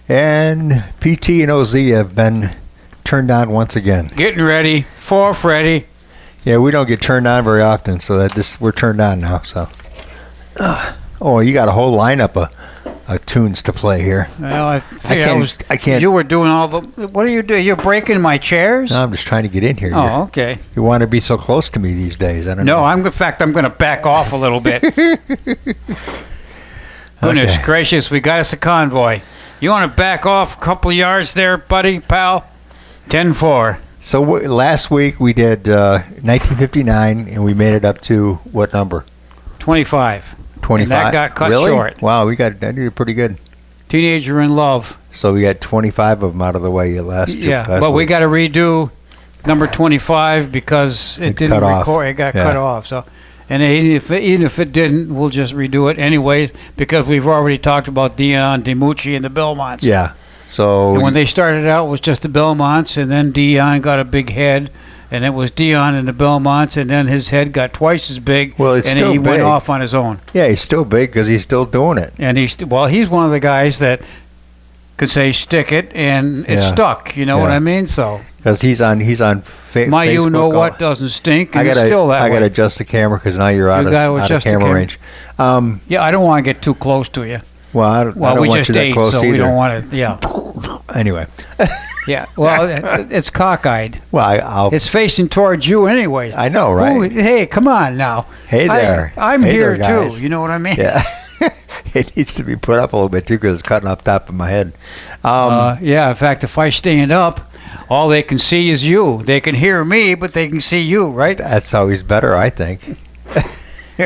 And PT and OZ have been turned on once again. Getting ready. Fourth ready. Yeah, we don't get turned on very often, so we're turned on now. So, oh, you got a whole lineup of tunes to play here. Well, I can't. You were doing all the. What are you doing? You're breaking my chairs. No, I'm just trying to get in here. Oh, okay. You want to be so close to me these days? I don't know. No, in fact, I'm going to back off a little bit. Goodness gracious, we got us a convoy. You want to back off a couple of yards there, buddy, pal? 10-4. So last week we did 1959, and we made it up to what number? 25. 25. And that got cut really? short. Wow, that did pretty good. Teenager in Love. So we got 25 of them out of the way last but we got to redo number 25 because it didn't record. It got cut off. So, and even if it didn't, we'll just redo it anyways because we've already talked about Dion DiMucci and the Belmonts. Yeah. So and when they started out, it was just the Belmonts, and then Dion got a big head, and it was Dion and the Belmonts, and then his head got twice as big. Well, it's and still he big. went off on his own. Yeah, he's still big because he's still doing it. And he's one of the guys that could say stick it, and it stuck. You know what I mean? So because he's on my Facebook. You know what doesn't stink. And I got to adjust the camera because now you're out of camera range. Yeah, I don't want to get too close to you. Well, I don't want you that close either. We don't want to. Yeah. Anyway. Yeah. Well, it's cockeyed. Well, it's facing towards you, anyways. I know, right? Ooh, hey, come on now. Hey there. I'm here too. You know what I mean? Yeah. It needs to be put up a little bit too because it's cutting off top of my head. Yeah. In fact, if I stand up, all they can see is you. They can hear me, but they can see you, right? That's always better, I think.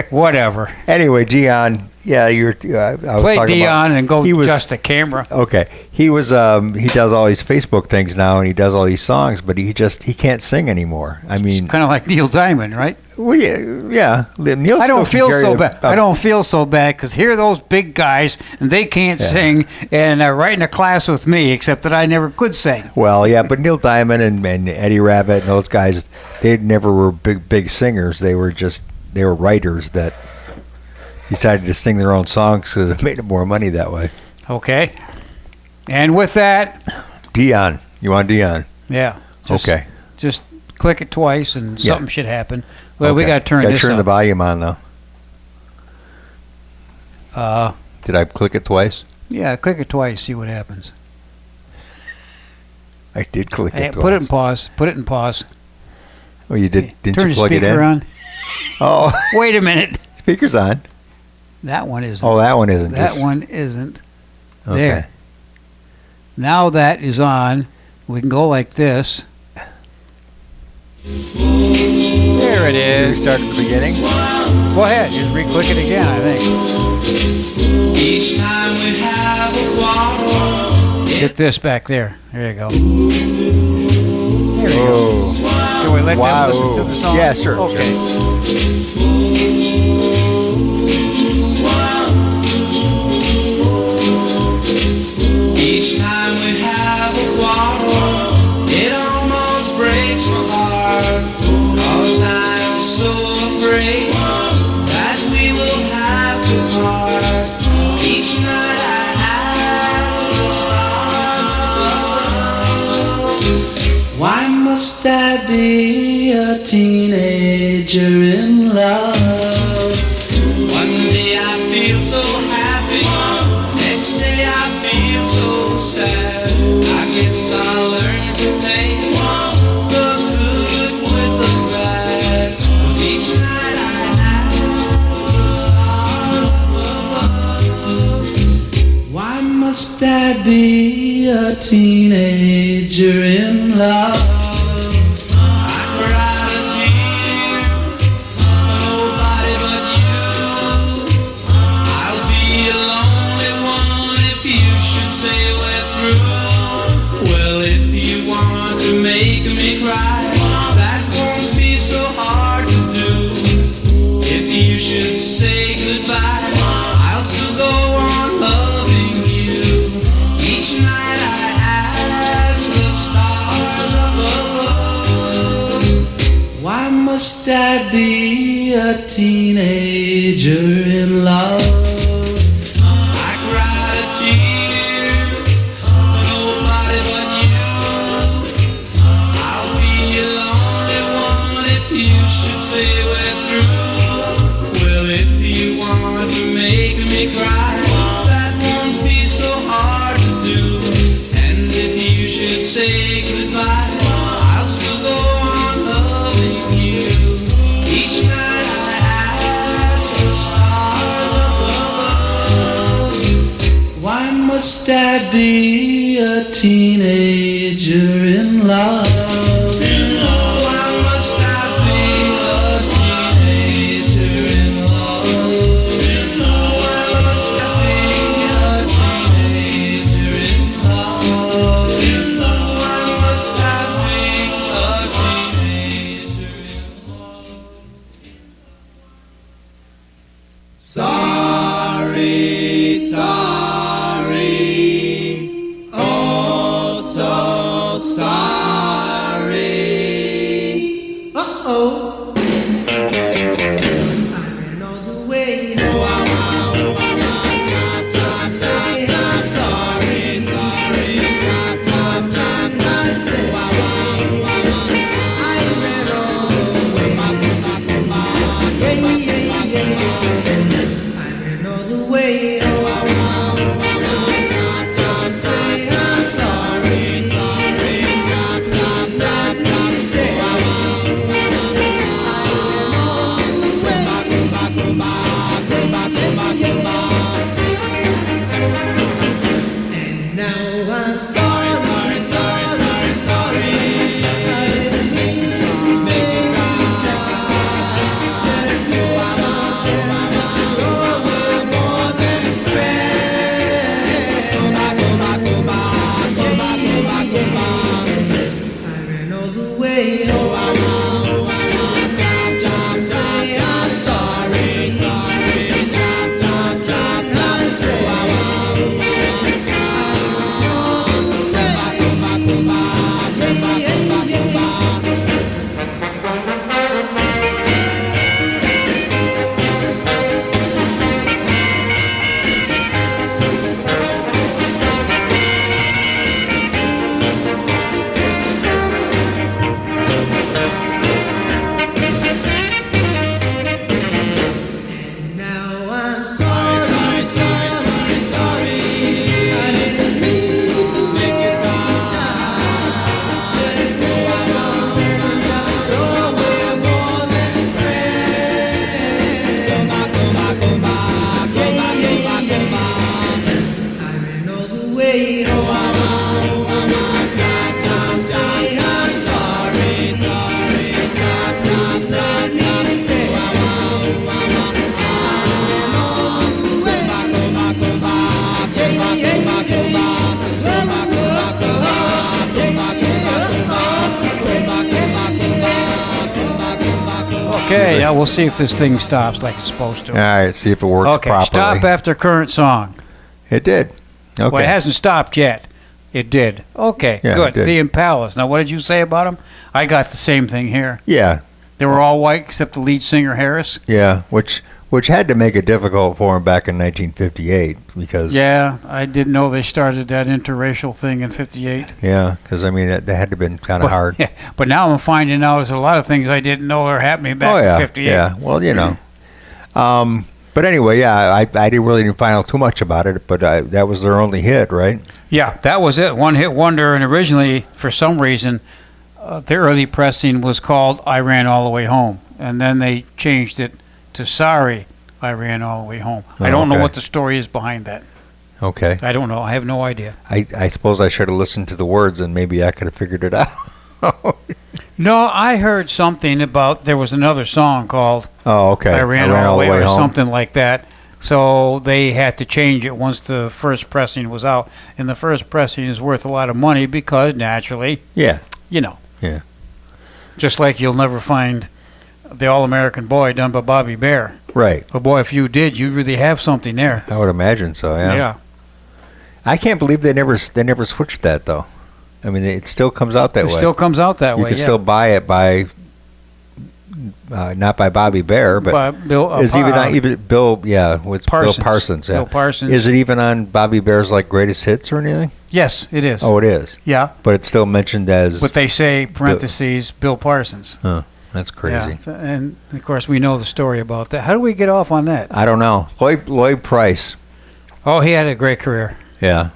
Whatever. Anyway, Dion. Yeah, I was play talking Dion about, and go adjust the camera. Okay, he was. He does all these Facebook things now, and he does all these songs, but he can't sing anymore. I mean, it's kind of like Neil Diamond, right? Well, yeah. Neil. I don't feel so bad. I don't feel so bad because here are those big guys, and they can't sing, and they're right in a class with me, except that I never could sing. Well, yeah, but Neil Diamond and Eddie Rabbitt and those guys, they never were big singers. They were writers that decided to sing their own songs so they made more money that way. Okay. And with that, Dion. You want Dion? Yeah. Okay. Just click it twice and something should happen. Well, we got to turn this up. Got to turn the volume on, though. Did I click it twice? Yeah, click it twice, see what happens. I did click it twice. Put it in pause. Put it in pause. Oh, you did? Didn't you plug it in? Turn the speaker on. Oh. Wait a minute. Speaker's on. That one isn't. Oh, that one isn't. That one isn't. Okay. There. Now that is on. We can go like this. There it is. Should we start at the beginning? Go ahead. Just re-click it again, I think. Each time we have a walk. Get this back there. There you go. There we go. Can we let them listen to the song? Yeah, sure. Okay. Sure. Each time we have a walk, it almost breaks my heart, 'cause I'm so afraid that we will have to part. Each night I ask the stars above, why must I be a teenager in love? One day I feel so happy, next day I feel so sad. I guess I'll learn to take the good with the bad, 'cause each night I ask the stars above, why must I be a teenager in love? I cried a tear, nobody but you. I'll be a lonely one if you should say we're through. Well, if you want to make me cry, that won't be so hard to do. If you should say goodbye, I'll still go on loving you. Each night I ask the stars above, why must I be a teenager in love? I cried a tear, must I be a teenager in love? Why must I be a teenager in love? Why must I be a teenager in love? Why must I be a teenager in love? Sorry, sorry, oh so sorry. Uh-oh. I ran all the way home. Say I'm sorry, sorry. I ran all the way. Yeah, yeah, yeah. I ran all the way home. Say I'm sorry, sorry. Please let me stay. I ran all the way. And now I'm sorry, sorry, sorry, sorry, sorry. I didn't mean to make you cry. Let's make up and we're more than friends. I ran all the way home. Say I'm sorry, sorry. I say now I'm sorry, sorry, sorry, sorry, sorry. I didn't mean to make you cry. Let's make up and we're more than friends. I ran all the way home. Say I'm sorry, sorry. Please let me stay. Okay, now we'll see if this thing stops like it's supposed to. All right, see if it works Okay, properly. stop after current song. It did. Okay. Well, it hasn't stopped yet. It did. Okay, Yeah, good. it did. The Impalas. Now, what did you say about them? I got the same thing here. Yeah, They were all white except the lead singer, Harris. yeah, which had to make it difficult for him back in 1958 because Yeah, I didn't know they started that interracial thing in 58. because I mean that had to have been kind of hard. Yeah, but now I'm finding out there's a lot of things I didn't know were happening back Oh yeah, in 58. yeah. Well, but anyway, yeah, I didn't really find out too much about it, but that was their only hit, right? Yeah, that was it. One hit wonder, and originally, for some reason, the early pressing was called I Ran All the Way Home, and then they changed it to Sorry, I Ran All the Way Home. I don't know okay. what the story is behind that. Okay. I don't know. I have no idea. I suppose I should have listened to the words and maybe I could have figured it out. No, I heard something about there was another song called Oh, okay. I Ran All the Way or home. something like that. So they had to change it once the first pressing was out. And the first pressing is worth a lot of money because, naturally, Yeah. you know. Yeah. Just like you'll never find the All-American Boy done by Bobby Bear. Right. But boy, if you did, you really have something there. I would imagine so. Yeah. I can't believe they never switched that though. I mean, it still comes out that It way. still comes out that you way. can yeah. still buy it by not by Bobby Bear, but By Bill, is even not even Bill? Yeah, what's Parsons. Bill Parsons? Yeah. Bill Parsons. Is it even on Bobby Bear's like greatest hits or anything? Yes, it is. Oh, it is. Yeah, But it's still mentioned as. but they say parentheses Bill Parsons. That's crazy. Yeah, and of course we know the story about that. How do we get off on that? I don't know. Lloyd Price. Oh, he had a great career. Yeah.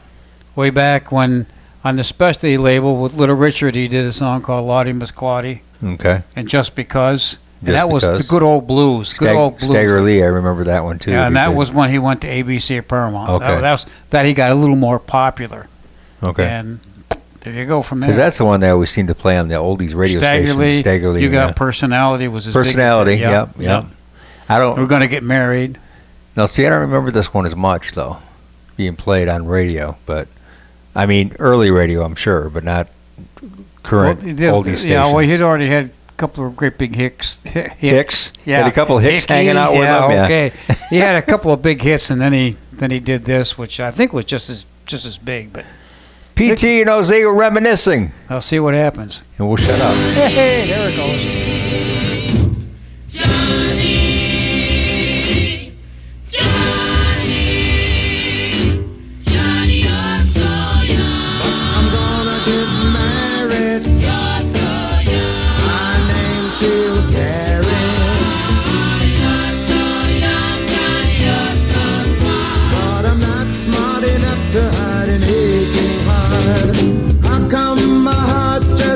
Way back when on the specialty label with Little Richard, he did a song called Lottie Miss Claudie, Okay. and Just Because, And that was the good old blues. Good old blues. Stagger Lee, I remember that one too. Yeah, and that was when he went to ABC or Paramount. Okay. That he got a little more popular. Okay. And there you go from there. Because that's the one they always seem to play on the oldies radio stations. Stagger Lee. You got Personality was his Personality. biggest hit. Yep. I don't. We're gonna get married. Now, see, I don't remember this one as much though, being played on radio. But I mean, early radio, I'm sure, but not current oldies stations. Yeah, well, he'd already had a couple of great big hits. Hicks. Yeah, had a couple of Hicks hanging out with him. Yeah. Okay. He had a couple of big hits, and then he did this, which I think was just as big. But PT and Jose were reminiscing. I'll see what happens. And we'll shut up. Hey, there it goes.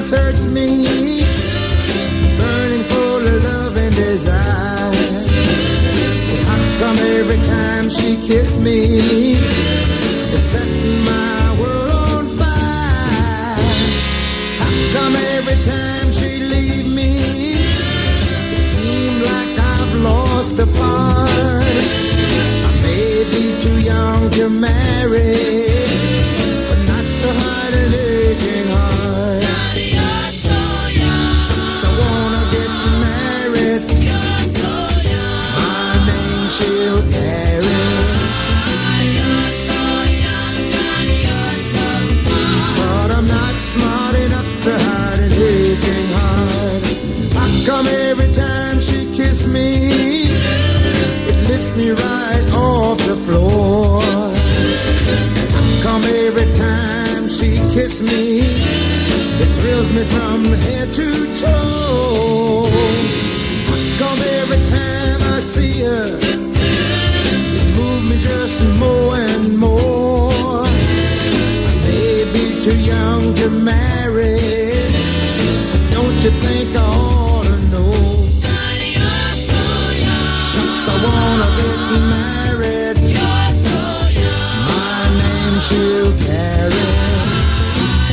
Hurts me, burning full of love and desire. So how come every time she kissed me, it's setting my world on fire? How come every time she leave me, it seems like I've lost a part? I may be too young to marry, but not to hide an aching heart. She'll carry. But I'm not smart enough to hide an aching heart. How come every time she kisses me, it lifts me right off the floor? How come every time she kisses me, it thrills me from head to toe? How come every time I see her, me just more and more? I may be too young to marry. Don't you think I ought to know? Johnny, you're so young. Shucks, I wanna get married. You're so young. My name she'll carry.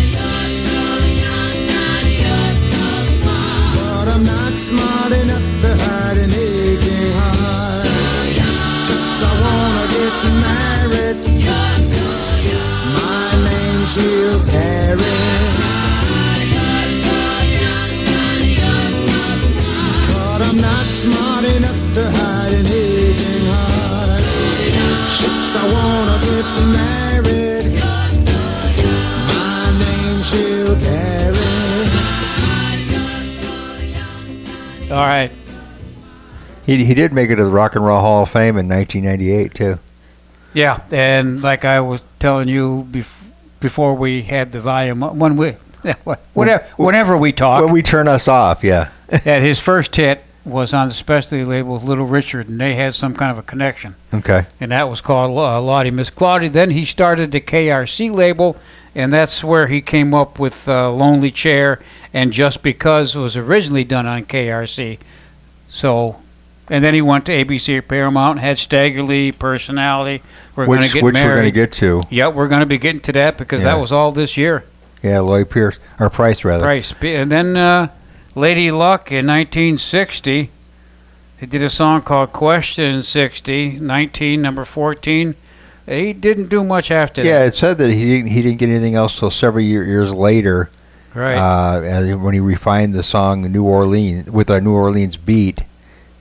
You're so young, Johnny, you're so smart. But I'm not smart enough to hide an aching heart. I wanna get married. You're so young. My name she'll carry. You're so young, Johnny, you're so smart. But I'm not smart enough to hide an aching heart. Shucks, I wanna get married. You're so young. My name she'll carry. All right. He did make it to the Rock and Roll Hall of Fame in 1998 too. Yeah, and like I was telling you before we had the volume, whenever we talk, when we turn us off, yeah. that his first hit was on the specialty label with Little Richard, and they had some kind of a connection. Okay. And that was called Lottie Miss Claudie. Then he started the KRC label, and that's where he came up with Lonely Chair and Just Because. It was originally done on KRC. So, and then he went to ABC or Paramount and had Stagger Lee, Personality. We're going to get which married. We're going to get to. Yep, we're going to be getting to that because that was all this year. Yeah, Lloyd Pierce, or Price rather. Price. And then Lady Luck in 1960. He did a song called Question 60, 19, number 14. He didn't do much after that. Yeah, it said that he didn't get anything else till several years later. Right. When he refined the song New Orleans with a New Orleans beat.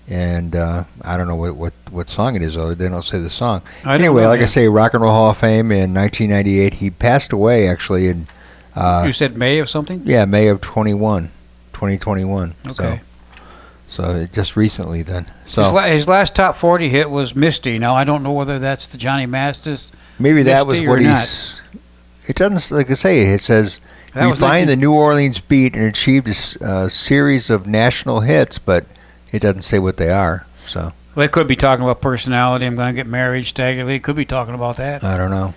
And I don't know what song it is, though. They don't say the song. Anyway, like I say, Rock and Roll Hall of Fame in 1998. He passed away, actually, in... you said May of something? Yeah, May of 2021. Okay. So just recently then. So his last top 40 hit was Misty. Now, I don't know whether that's the Johnny Mathis maybe that was Misty what or he's... Not. It doesn't, like I say, it says... Refined the New Orleans beat and achieved a series of national hits, but... It doesn't say what they are, so. Well, they could be talking about Personality. I'm going to get married. Stagger Lee could be talking about that. I don't know.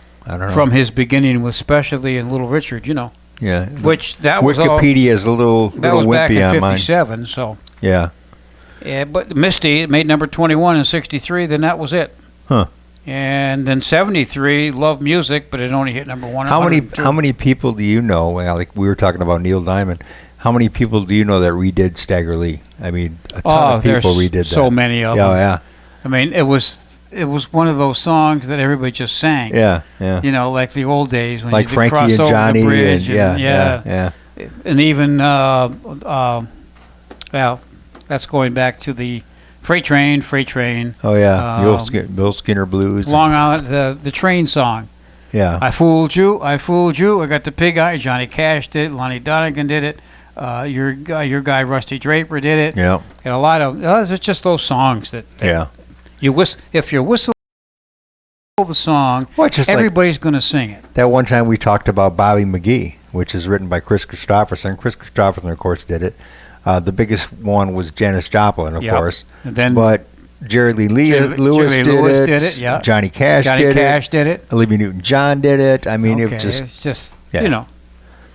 From his beginning with Specialty and Little Richard, Yeah. Which that was Wikipedia is a little that was wimpy back in on mine. '57, so. Yeah. Yeah, but Misty it made number 21 in '63. Then that was it. Huh. And then '73, Love Music, but it only hit number one. How many people do you know? Well, like we were talking about Neil Diamond. How many people do you know that redid Stagger Lee? I mean, a ton of people redid that. So many of them. Yeah, yeah. I mean, it was one of those songs that everybody just sang. Yeah, yeah. You know, like the old days when like you Frankie cross and over Johnny the bridge and yeah. And even well, that's going back to the Freight Train. Oh yeah, Bill Skinner Blues. Long Island, the train song. Yeah. I fooled you. I got the pig eye. Johnny Cash did it. Lonnie Donegan did it. Your guy Rusty Draper did it. Yeah. And a lot of it's just those songs that if you whistle the song, everybody's going to sing it. That one time we talked about Bobby McGee, which is written by Chris Christopherson. Chris Christopherson, of course, did it. The biggest one was Janis Joplin, of course. And then, but Jerry Lee Lewis did it. Yeah. Johnny Cash did it. Olivia Newton-John did it. I mean, it's just you know.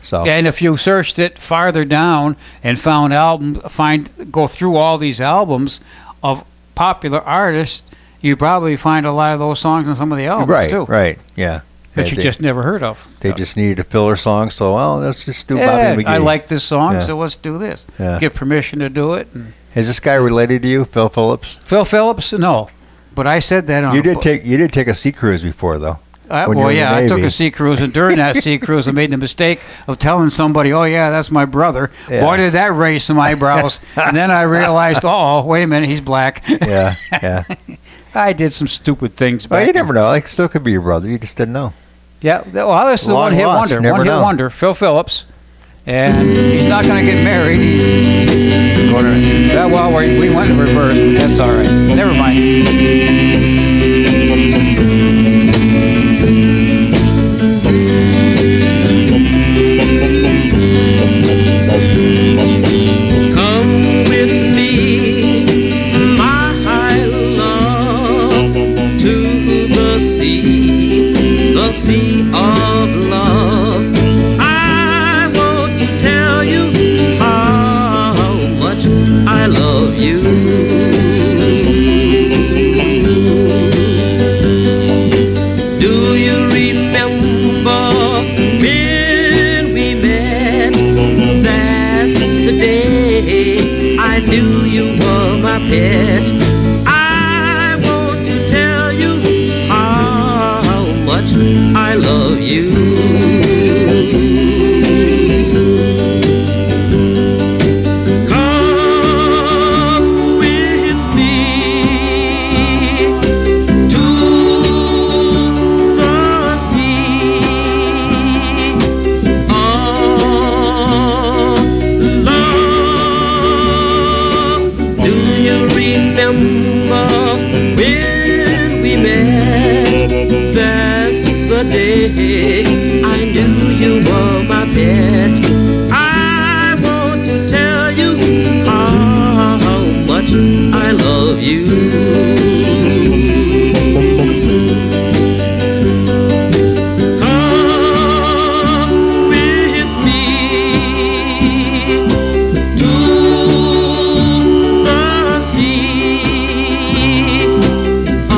So. And if you searched it farther down and found go through all these albums of popular artists, you probably find a lot of those songs on some of the albums too. Right, yeah. That you just never heard of. They just needed a filler song, so let's just do Bobby McGee. I like this song, so let's do this. Yeah. Get permission to do it. Is this guy related to you, Phil Phillips? Phil Phillips? No, but I said that on. You did take a sea cruise before, though. I took a sea cruise, and during that sea cruise, I made the mistake of telling somebody, "Oh yeah, that's my brother." Yeah. Boy, did that raise some eyebrows! And then I realized, "Oh, wait a minute, he's black." Yeah. I did some stupid things. Well, you never know. Like, still could be your brother. You just didn't know. Yeah. Well, this is the one-hit wonder. One-hit wonder. Phil Phillips, and he's not going to get married. We went in reverse, but that's all right. Never mind. Sea of love. I want to tell you how much I love you. Do you remember when we met? That's the day I knew you were my pet. I love you. Come with me to the sea. Oh, love, do you remember when we met? The day I knew you were my pet. I want to tell you how much I love you. Come with me to the sea. Oh,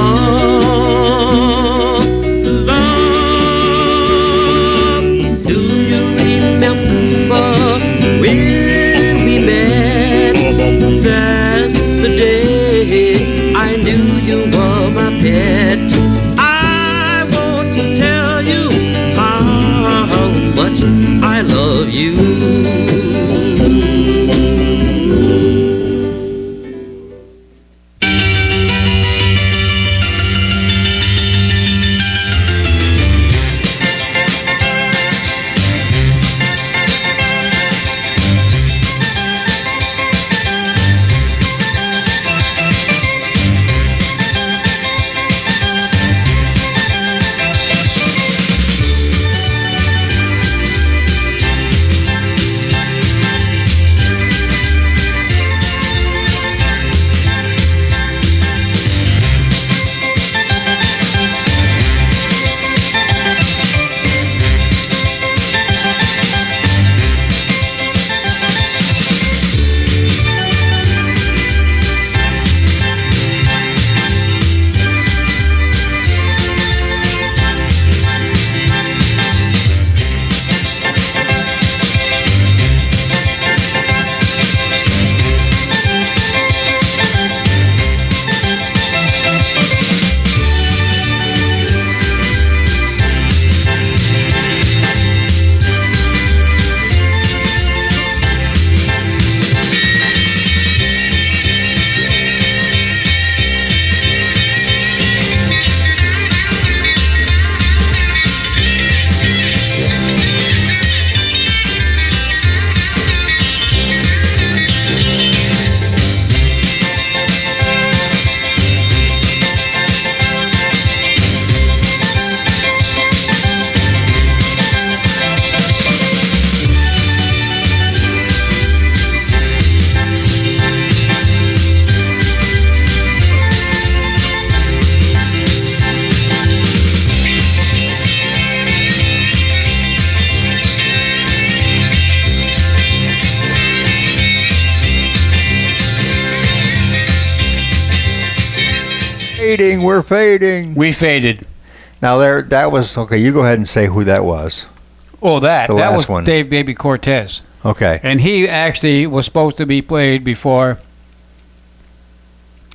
when we met, that's the day I fading. We're fading. We faded. Now that was okay. You go ahead and say who that was. Oh, that The that last was one. Dave Baby Cortez, Okay. and he actually was supposed to be played before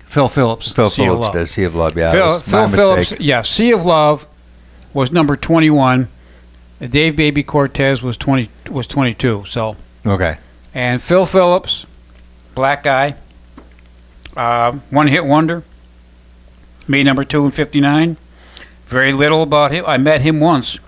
Phil Phillips. Phil Sea of Phillips Love. does Sea of Love. Yeah, it Phil, was Phil my Phillips, mistake. yeah, Sea of Love was number 21. Dave Baby Cortez was 22. So, Okay. and Phil Phillips, black guy, one hit wonder, made number 2 in '59. Very little about him. I met him once.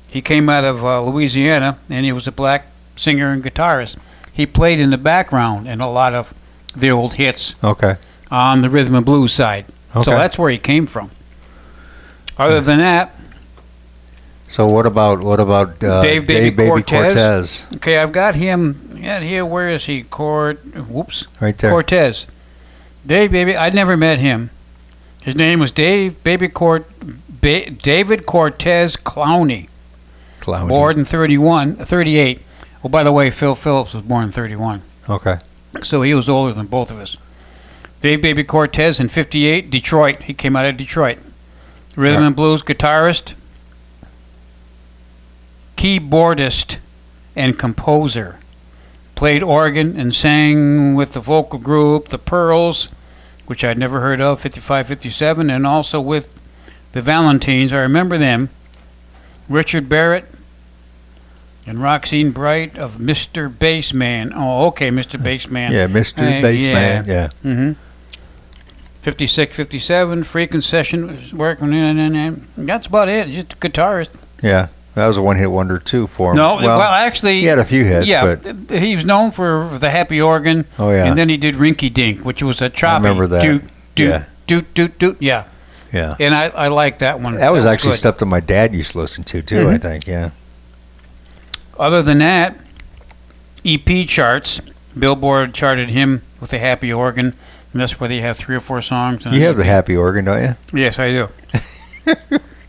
He came out of Louisiana, and he was a black singer and guitarist. He played in the background in a lot of the old hits Okay. on the rhythm and blues side. Okay. So that's where he came from. Other than that, So what about Dave Baby Cortez? Cortez? okay, I've got him here. Where is he? Whoops. Right there. Cortez. Dave Baby. I'd never met him. His name was David Cortez Clowney. Clowney. Born in 38. Oh, by the way, Phil Phillips was born in 31. Okay. So he was older than both of us. Dave Baby Cortez in 58, Detroit. He came out of Detroit. Rhythm Yeah. and blues guitarist, keyboardist, and composer. Played organ and sang with the vocal group The Pearls, which I'd never heard of, 55, 57, and also with the Valentines. I remember them. Richard Barrett and Roxine Bright of Mr. Bassman. Oh, okay, Mr. Bassman. Yeah, Mr. Yeah. Bassman. Yeah. Mm-hmm. 56, 57, freaking session was working in. That's about it. Just a guitarist. Yeah. That was a one-hit wonder too for him. No, well, actually, he had a few hits. yeah, But he was known for the happy organ. Oh, yeah. And then he did Rinky Dink, which was a choppy. remember that. Doot, doot, Yeah. doot, doot, doot. Yeah. yeah. And I like that one. That was actually good. stuff that my dad used to listen to too. I think. Yeah. Other than that, EP charts. Billboard charted him with the happy organ, and that's where they have 3 or 4 songs. You have the happy organ, don't you? Yes, I do.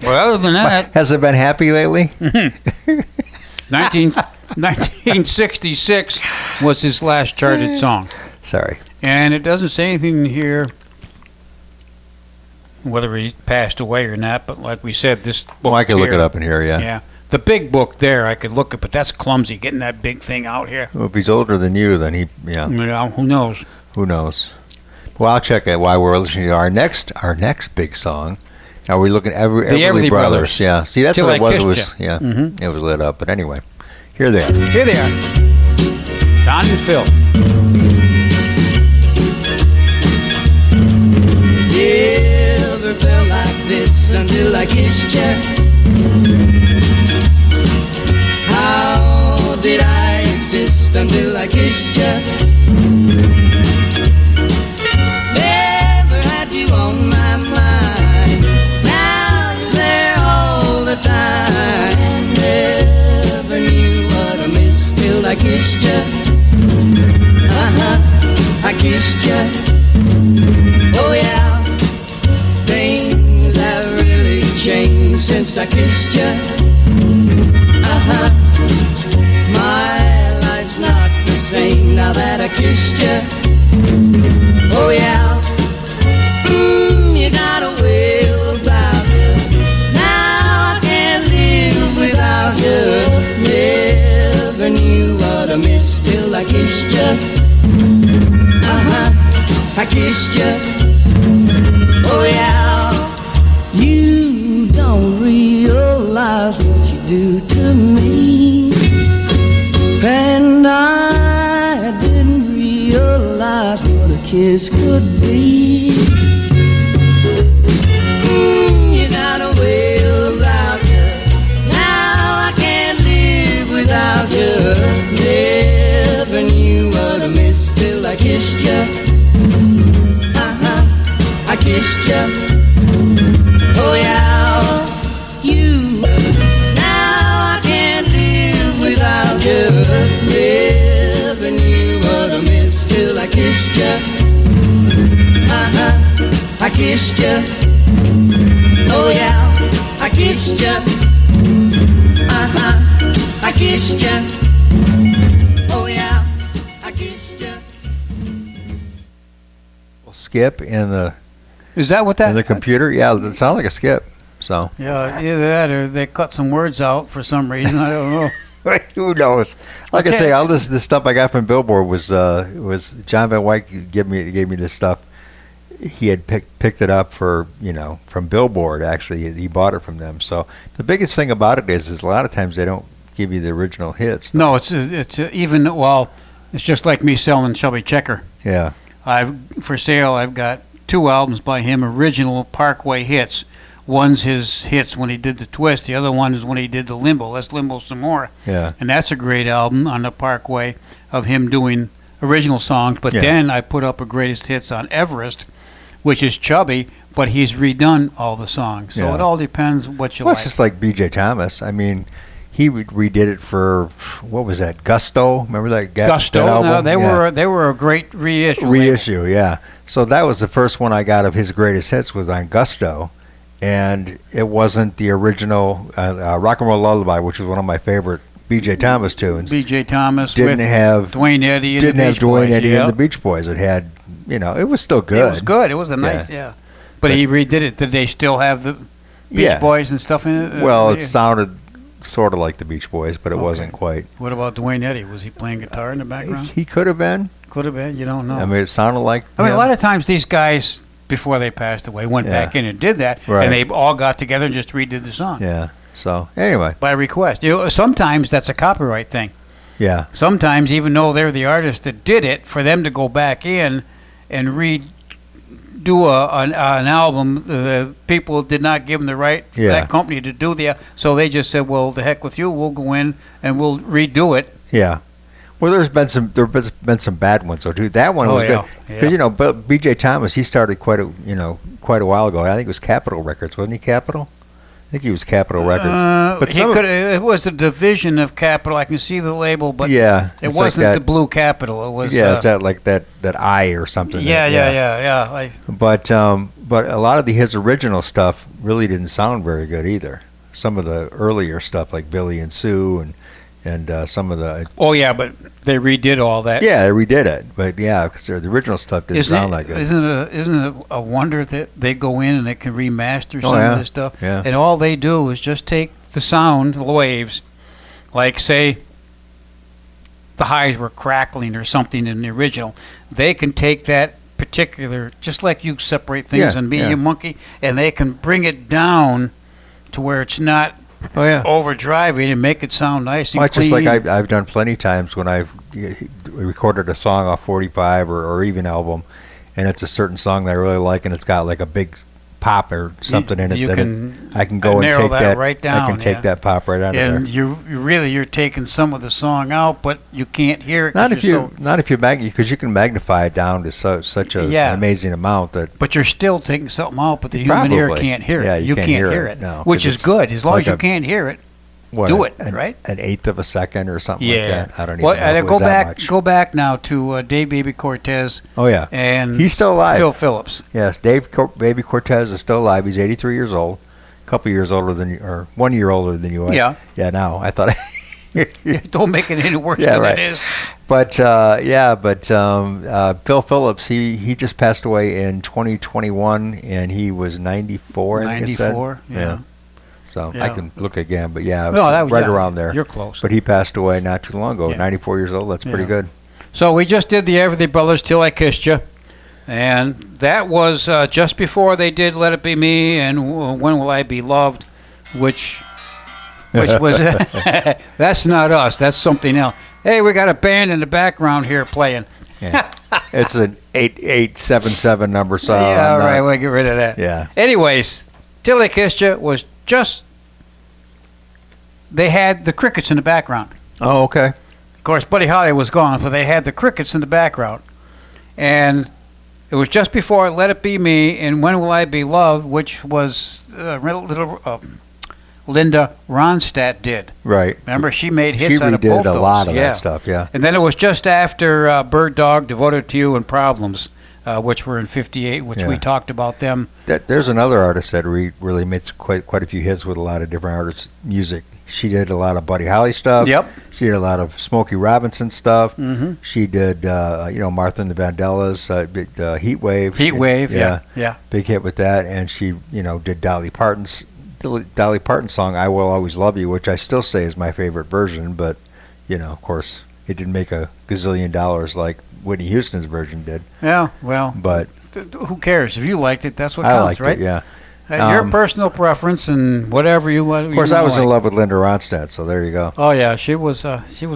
Well, other than that, Has it been happy lately? 1966 was his last charted song. Sorry. And it doesn't say anything here whether he passed away or not, but like we said, this book Well, I could look here- it up in here. Yeah. Yeah. The big book there, I could look at, but that's clumsy, getting that big thing out here. Well, if he's older than you, then he. Yeah. You know, who knows? Who knows? Well, I'll check it while we're listening to our next big song. Now we're looking at Everly Brothers. Yeah. See, that's Till what it I was. It Kissed was Ya. yeah. It was lit up. But anyway, here they are. Here they are. Don and Phil. Never felt like this until I kissed you. How did I exist until I kissed you? Never had you on my mind. Now you're there all the time. Never knew what I missed till I kissed you. I kissed you. Oh yeah, things have really changed since I kissed you. My life's not the same now that I kissed you. Oh yeah, you got a way about you. Now I can't live without you. Never knew what I missed till I kissed you. I kissed you. Oh yeah, you don't realize what you do to me, and I didn't realize what a kiss could be. You got a way about you. Now I can't live without you. Never knew what I missed till I kissed you. I kissed you. Oh yeah, you. Now I can't live without you. Never knew what I missed till I kissed you. I kissed you. Oh yeah, I kissed you. I kissed you. Oh yeah, I kissed you. Skip in the Is that what in the that? computer. Yeah, it sounds like a skip. So Yeah, either that or they cut some words out for some reason. I don't know. who knows? Like I Okay. say, all this stuff I got from Billboard was John Van Wyck gave me this stuff. He had picked it up from Billboard. Actually, he bought it from them. So the biggest thing about it is a lot of times they don't give you the original hits. No, it's even well, it's just like me selling Chubby Checker. Yeah, For sale. I've got 2 albums by him, original Parkway hits. One's his hits when he did the Twist. The other one is when he did the Limbo. Let's Limbo some more. yeah, And that's a great album on the Parkway of him doing original songs. But Yeah. then I put up a greatest hits on Everest, which is Chubby, but he's redone all the songs. So Yeah. it all depends what you well, like. it's just like B.J. Thomas. I mean, he redid it for what was that? Gusto. Remember that? Gusto. That album? No, they were a great reissue. Reissue, yeah. So that was the first one I got of his greatest hits was on Gusto, and it wasn't the original Rock and Roll Lullaby, which was one of my favorite B.J. Thomas tunes. B.J. Thomas Didn't with have Dwayne Eddy and didn't the have Beach Dwayne Boys. Eddy Yeah. and the Beach Boys. It had, it was still good. It was good. It was a nice, yeah. But he redid it. Did they still have the Beach Yeah. Boys and stuff in it? Well, it Yeah. sounded sort of like the Beach Boys, but it Okay. wasn't quite. What about Dwayne Eddy? Was he playing guitar in the background? He could have been. Could have been. You don't know. I mean, it sounded like. a him. lot of times these guys, before they passed away, went Yeah. back in and did that, Right. and they all got together and just redid the song Yeah. So anyway, by request. Sometimes that's a copyright thing. yeah. Sometimes, even though they're the artist that did it, for them to go back in and redo an album, the people did not give them the right for Yeah. that company to do so they just said, well, the heck with you, we'll go in and we'll redo it. Yeah. Well, there's been some bad ones though too. That one Oh, was yeah. good because but B.J. Thomas, he started quite a while ago. I think it was Capitol Records, wasn't he? Capitol. I think he was Capitol Records. But It was a division of Capitol. I can see the label, but yeah, it it's like wasn't that- the Blue Capitol. It was it's that like that I or something. yeah. Like, But a lot of his original stuff really didn't sound very good either. Some of the earlier stuff like Billy and Sue and some of the but they redid all that. they redid it. But because the original stuff didn't sound that good. Isn't it a wonder that they go in and they can remaster some yeah. of this stuff? Yeah. And all they do is just take the sound, the waves, like say the highs were crackling or something in the original. They can take that particular, just like you separate things Yeah, in Media yeah. Monkey, and they can bring it down to where it's not Oh yeah. overdriving and make it sound nice and Well, it's just clean. like I've done plenty times when I've recorded a song off 45 or even album, and it's a certain song that I really like, and it's got like a big pop or something in it. You that can I can go and narrow take that right I down, can take yeah. that pop right out of and there. you're taking some of the song out, but you can't hear it. 'cause Not if you're because you can magnify it down to such an Yeah. amazing amount that but you're still taking something out, but the human ear Probably. can't hear it. Yeah, you can't hear it, no, which 'cause is it's good. As long like as you a- can't hear it, what, do it, an, right? An eighth of a second or something like that. I don't even Well, know if it go was that back. much. Go back now to Dave Baby Cortez Oh yeah, and he's still alive. Phil Phillips. Yes, Baby Cortez is still alive. He's 83 years old, a couple years older than you, or 1 year older than you. Yeah. Yeah. Now I thought. Don't make it any worse Yeah, than right. it is. But Phil Phillips, he just passed away in 2021, and he was 94. I think it said. 94. Yeah. So I Yeah. can look again, but yeah, it was No, that was right yeah, around there. You're close. But he passed away not too long ago. Yeah. 94 years old. That's pretty Yeah. good. So we just did the Everly Brothers "Till I Kissed You," and that was just before they did "Let It Be Me" and "When Will I Be Loved," which was that's not us. That's something else. Hey, we got a band in the background here playing. Yeah. It's an 8877 number. So yeah, all I'm right, not- we'll get rid of that. Yeah. Anyways, "Till I Kissed You" was just they had the crickets in the background. Oh, okay. Of course, Buddy Holly was gone, but they had the crickets in the background. And it was just before "Let It Be Me" and "When Will I Be Loved," which was Linda Ronstadt did. Right. Remember, she made hits She out of both redid a those. lot of Yeah. that stuff. Yeah. And then it was just after "Bird Dog," "Devoted to You," and "Problems," which were in '58, which we Yeah. talked about them. There's another artist that really made quite a few hits with a lot of different artists' music. She did a lot of Buddy Holly stuff. Yep. She did a lot of Smokey Robinson stuff. Mm-hmm. She did, Martha and the Vandellas, Heat Wave. Heat Wave, yeah. Big hit with that. And she, did Dolly Parton's song, I Will Always Love You, which I still say is my favorite version. But, of course, it didn't make a gazillion dollars like Whitney Houston's version did. Yeah, well, but who cares? If you liked it, that's what I counts, liked right? it, yeah. Your personal preference and whatever you want. Of course, I was in love with Linda Ronstadt, so there you go. Oh yeah, she was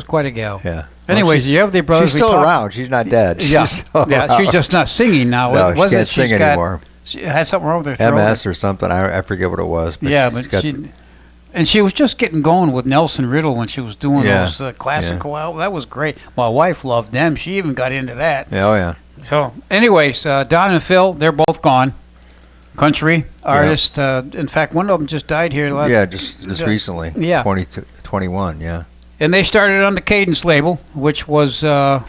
quite a gal. Yeah. Anyways, you have the brothers. She's still around. She's not dead. Yeah, she's still around. She's just not singing now. No, she can't sing anymore. She had something wrong with her throat. MS or something. I forget what it was. But yeah, but she was just getting going with Nelson Riddle when she was doing those classical albums. That was great. My wife loved them. She even got into that. Oh yeah. So, anyways, Don and Phil, they're both gone. Country artist. In fact, one of them just died here last. Yeah, just recently. Yeah, 21. Yeah. And they started on the Cadence label, which was the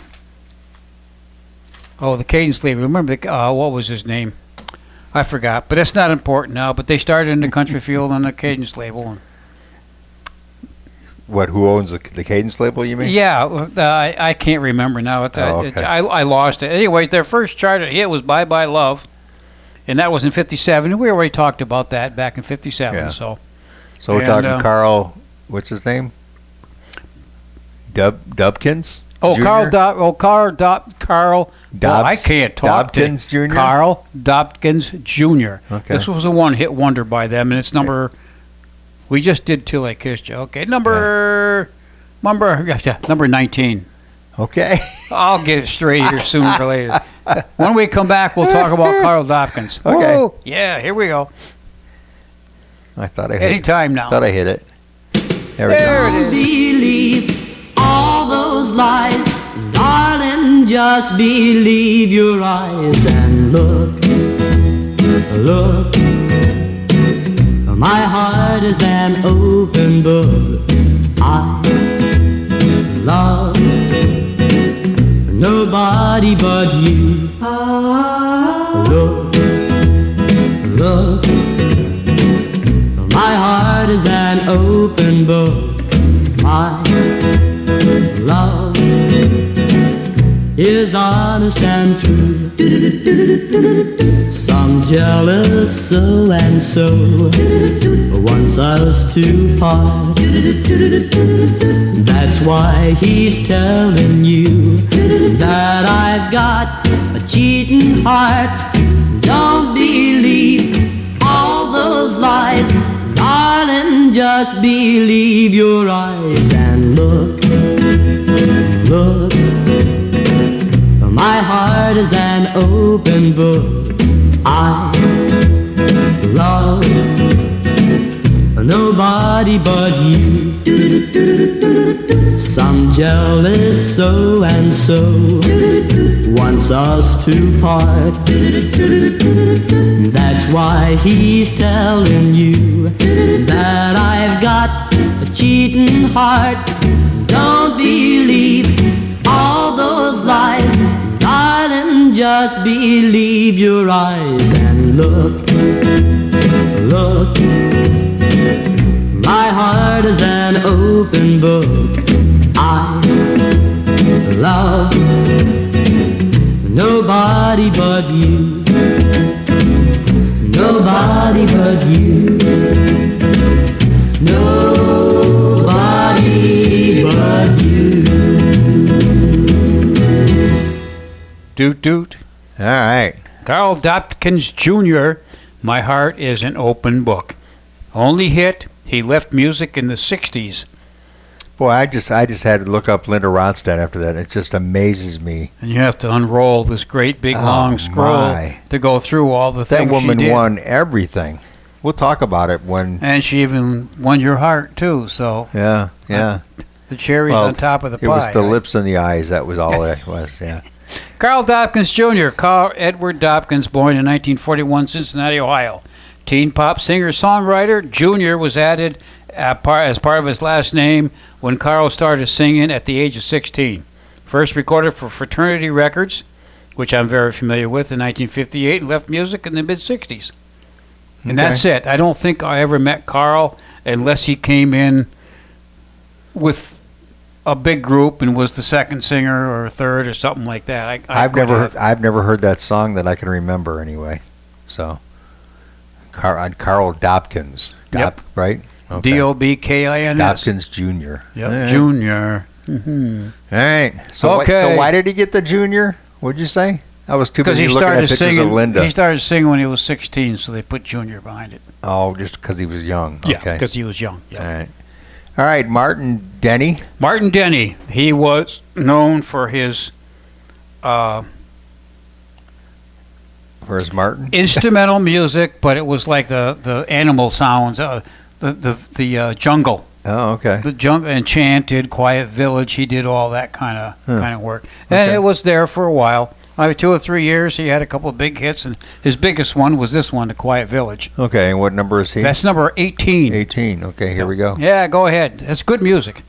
Cadence label. Remember what was his name? I forgot, but it's not important now. But they started in the country field on the Cadence label. What? Who owns the Cadence label? You mean? Yeah, I can't remember now. Okay. I lost it. Anyways, their first charted hit was "Bye Bye Love," and that was in '57. We already talked about that back in '57. Yeah. So we're talking Carl. What's his name? Dubkins. Oh, Jr.? Carl Dobbs. Well, I can't talk. Dobkins Jr. Carl Dobkins Jr. Okay. This was a one-hit wonder by them, and it's number. We just did "Till I Kissed You." Okay, number 19. Okay. I'll get it straight here sooner or later. When we come back, we'll talk about Carl Dobkins. Okay. Woo! Yeah, here we go. I thought I hit Anytime now. Thought I hit it. There There we go. it is. Believe all those lies, darling, just believe your eyes and look. My heart is an open book. I love nobody but you. Look, my heart is an open book. My love is honest and true. Some jealous so and so wants us to part. That's why he's telling you that I've got a cheating heart. Don't believe all those lies, darling, just believe your eyes and look. My heart is an open book. I love nobody but you. Some jealous so and so wants us to part. That's why he's telling you that I've got a cheating heart. Don't believe all those lies, darling, just believe your eyes and look. My heart is an open book. I love nobody but you. Nobody but you. Nobody but you. Doot doot. All right. Carl Dobkins Jr., My Heart is an Open Book. Only hit, he left music in the 60s. Boy, I just had to look up Linda Ronstadt after that. It just amazes me. And you have to unroll this great big long scroll my. to go through all the things That woman she did. won everything. We'll talk about it when. And she even won your heart, too, so Yeah. the cherry's on top of the pie. It was the right? lips and the eyes. That was all it was. Yeah. Carl Dobkins Jr., Carl Edward Dobkins, born in 1941, Cincinnati, Ohio. Teen pop singer-songwriter, Jr. was added as part of his last name when Carl started singing at the age of 16. First recorded for Fraternity Records, which I'm very familiar with, in 1958, and left music in the mid-60s. And that's it. I don't think I ever met Carl unless he came in with a big group and was the second singer or third or something like that. I've never heard that song that I can remember anyway. So, Carl Dobkins, Yep. right? Okay. Dobkins. Dobkins Jr. Yep, All right. Junior. Mm-hmm. All right. So, Okay. so why did he get the junior? What'd you say? I was too Because busy he looking at started pictures singing. of Linda. He started singing when he was 16, so they put Junior behind it. Oh, just because he was young. Yeah, Okay. because he was young. Yeah. All right. All right, Martin Denny. Martin Denny. He was known for his Where's Martin? instrumental music, but it was like the animal sounds, the jungle. Oh, okay. The jungle, Enchanted, Quiet Village. He did all that kind of work, and Okay. it was there for a while. 2 or 3 years, he had a couple of big hits, and his biggest one was this one, The Quiet Village. Okay, and what number is he? That's number 18. 18. Okay, here we go. Yeah, go ahead. That's good music.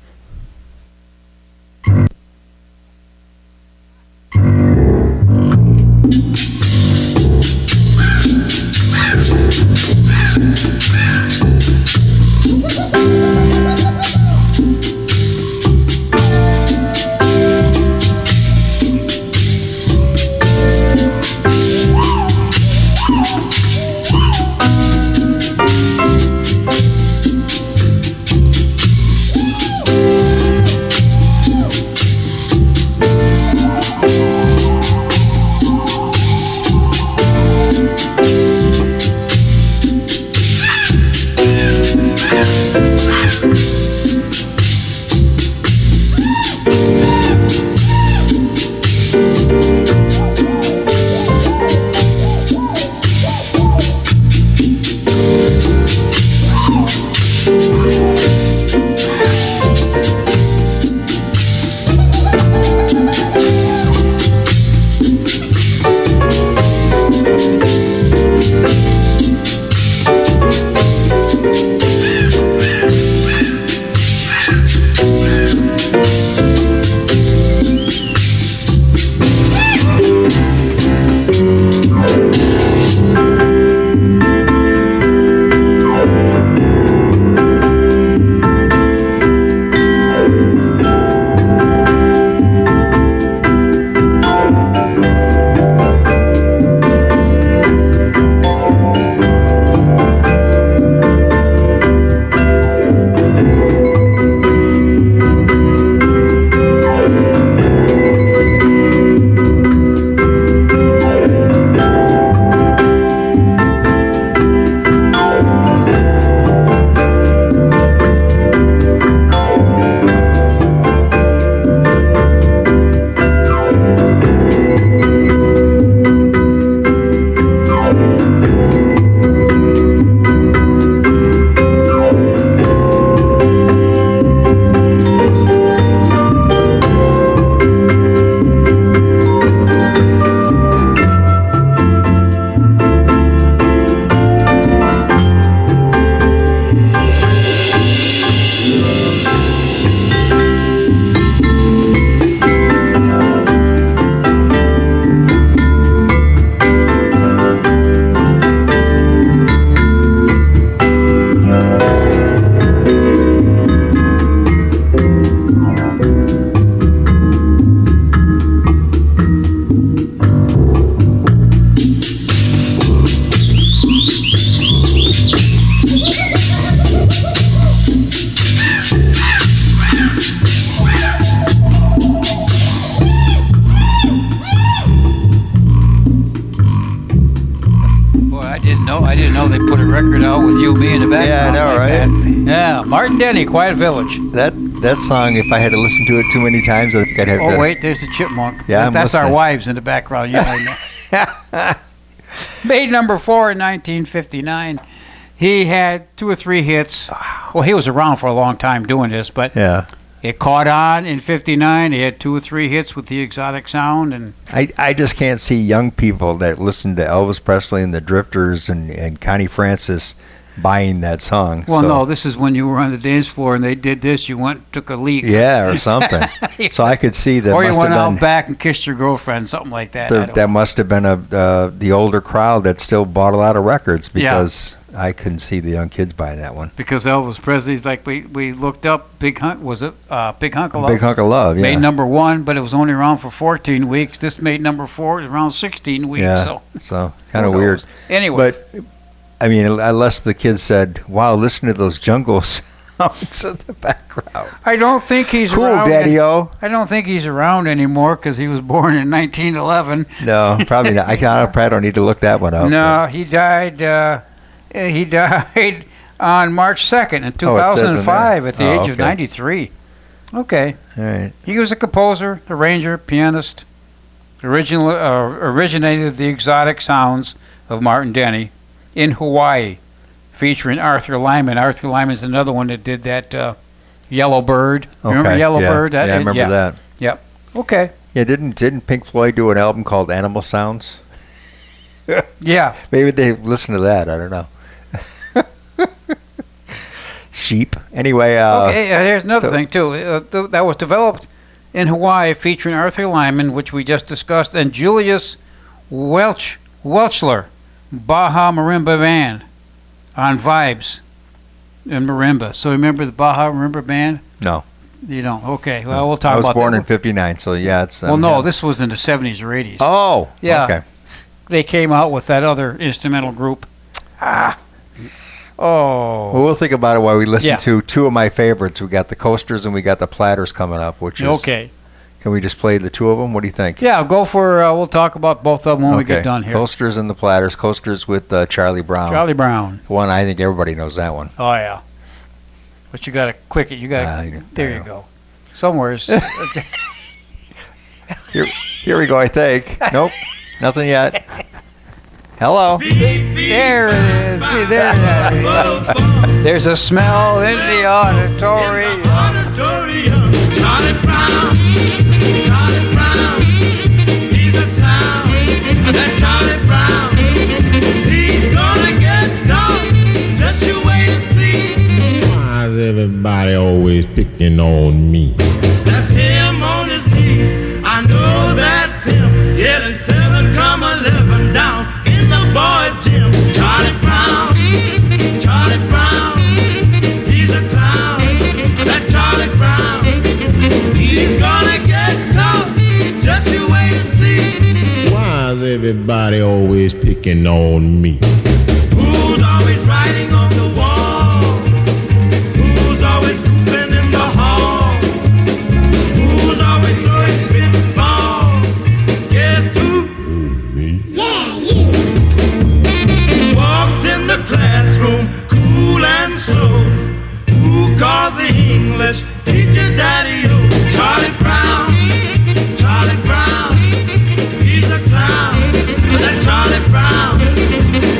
I didn't know they put a record out with you, me in the background. Yeah, I know, like right? that. Yeah, Martin Denny, Quiet Village. That song, if I had to listen to it too many times, I think I'd have to. Oh, wait, there's the chipmunk. Yeah, I'm That's our listening. wives in the background. You know. Made number 4 in 1959. He had 2 or 3 hits. Well, he was around for a long time doing this, but Yeah. it caught on in 59. He had 2 or 3 hits with the exotic sound. And I just can't see young people that listen to Elvis Presley and the Drifters and Connie Francis buying that song. well, so, no, this is when you were on the dance floor and they did this. You went took a leak. Yeah, or something. So I could see that Or you must went have out been back and kissed your girlfriend, something like that. I don't that must have been the older crowd that still bought a lot of records because I couldn't see the young kids buying that one. Because Elvis Presley's like we looked up. Big Hunk was it? Big Hunk of Love. Big Hunk of Love, yeah. Made number 1, but it was only around for 14 weeks. This made number 4, around 16 weeks. Yeah, so kind of weird. Anyway, but I mean, unless the kids said, "Wow, listen to those jungle sounds in the background." I don't think he's Cool, around. Daddy-O. I don't think he's around anymore because he was born in 1911. No, probably not. I probably don't need to look that one up. No, he died. He died on March 2nd in Oh, it says in 2005 there. at the Oh, age of okay. 93. Okay. All right. He was a composer, arranger, pianist. Originated the exotic sounds of Martin Denny in Hawaii, featuring Arthur Lyman. Arthur Lyman's another one that did that Yellow Bird. Remember Okay, Yellow yeah. Bird? Yeah, I remember that. Yep. Okay. Yeah, didn't Pink Floyd do an album called Animal Sounds? Yeah. Maybe they listen to that. I don't know. Sheep. Anyway. Okay, here's another so- thing, too. That was developed in Hawaii, featuring Arthur Lyman, which we just discussed, and Julius Welchler, Baja Marimba Band, on Vibes and Marimba. So remember the Baja Marimba Band? No. You don't? Okay, well, we'll talk I was about born that. in '59, so yeah, it's. Well, no, yeah. this was in the 70s or 80s. Oh. Yeah. Okay. They came out with that other instrumental group. Oh. Well, we'll think about it while we listen Yeah. to two of my favorites. We got the Coasters and we got the Platters coming up, which is. Okay. Can we just play the two of them? What do you think? Yeah, go for. We'll talk about both of them when we get done here. Coasters and the Platters. Coasters with Charlie Brown. Charlie Brown. One I think everybody knows that one. Oh yeah. But you gotta click it. You got. I There you know. go. Somewhere's. Here we go. I think. Nope. Nothing yet. Hello. There it is. See, there it is. There's a smell in the auditorium. Charlie Brown, he's a clown. That Charlie Brown, he's gonna get done. Just you wait and see. Why is everybody always picking on me? That's him on his knees. I know that's him. Yelling 7, 11 down in the boys' gym. Charlie Brown, he's a clown. That Charlie Brown, he's gonna get caught. Just you wait and see. Why is everybody always picking on me? Who's always writing on the wall? Who's always goofing in the hall? Who's always throwing spinning balls? Guess who? Me? Walks in the classroom, cool and slow. Who calls the English teacher Daddy-O? Charlie Brown, he's a clown. That Charlie Brown,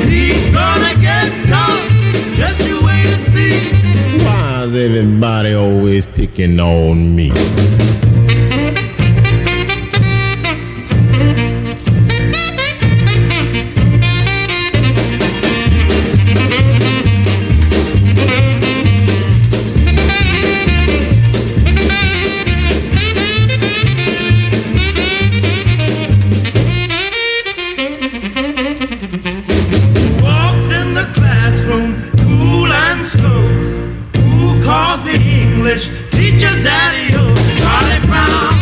he's gonna get caught. Just you wait and see. Why is everybody always picking on me? Walks in the classroom, cool and slow. Who calls the English teacher Daddy-O? Charlie Brown,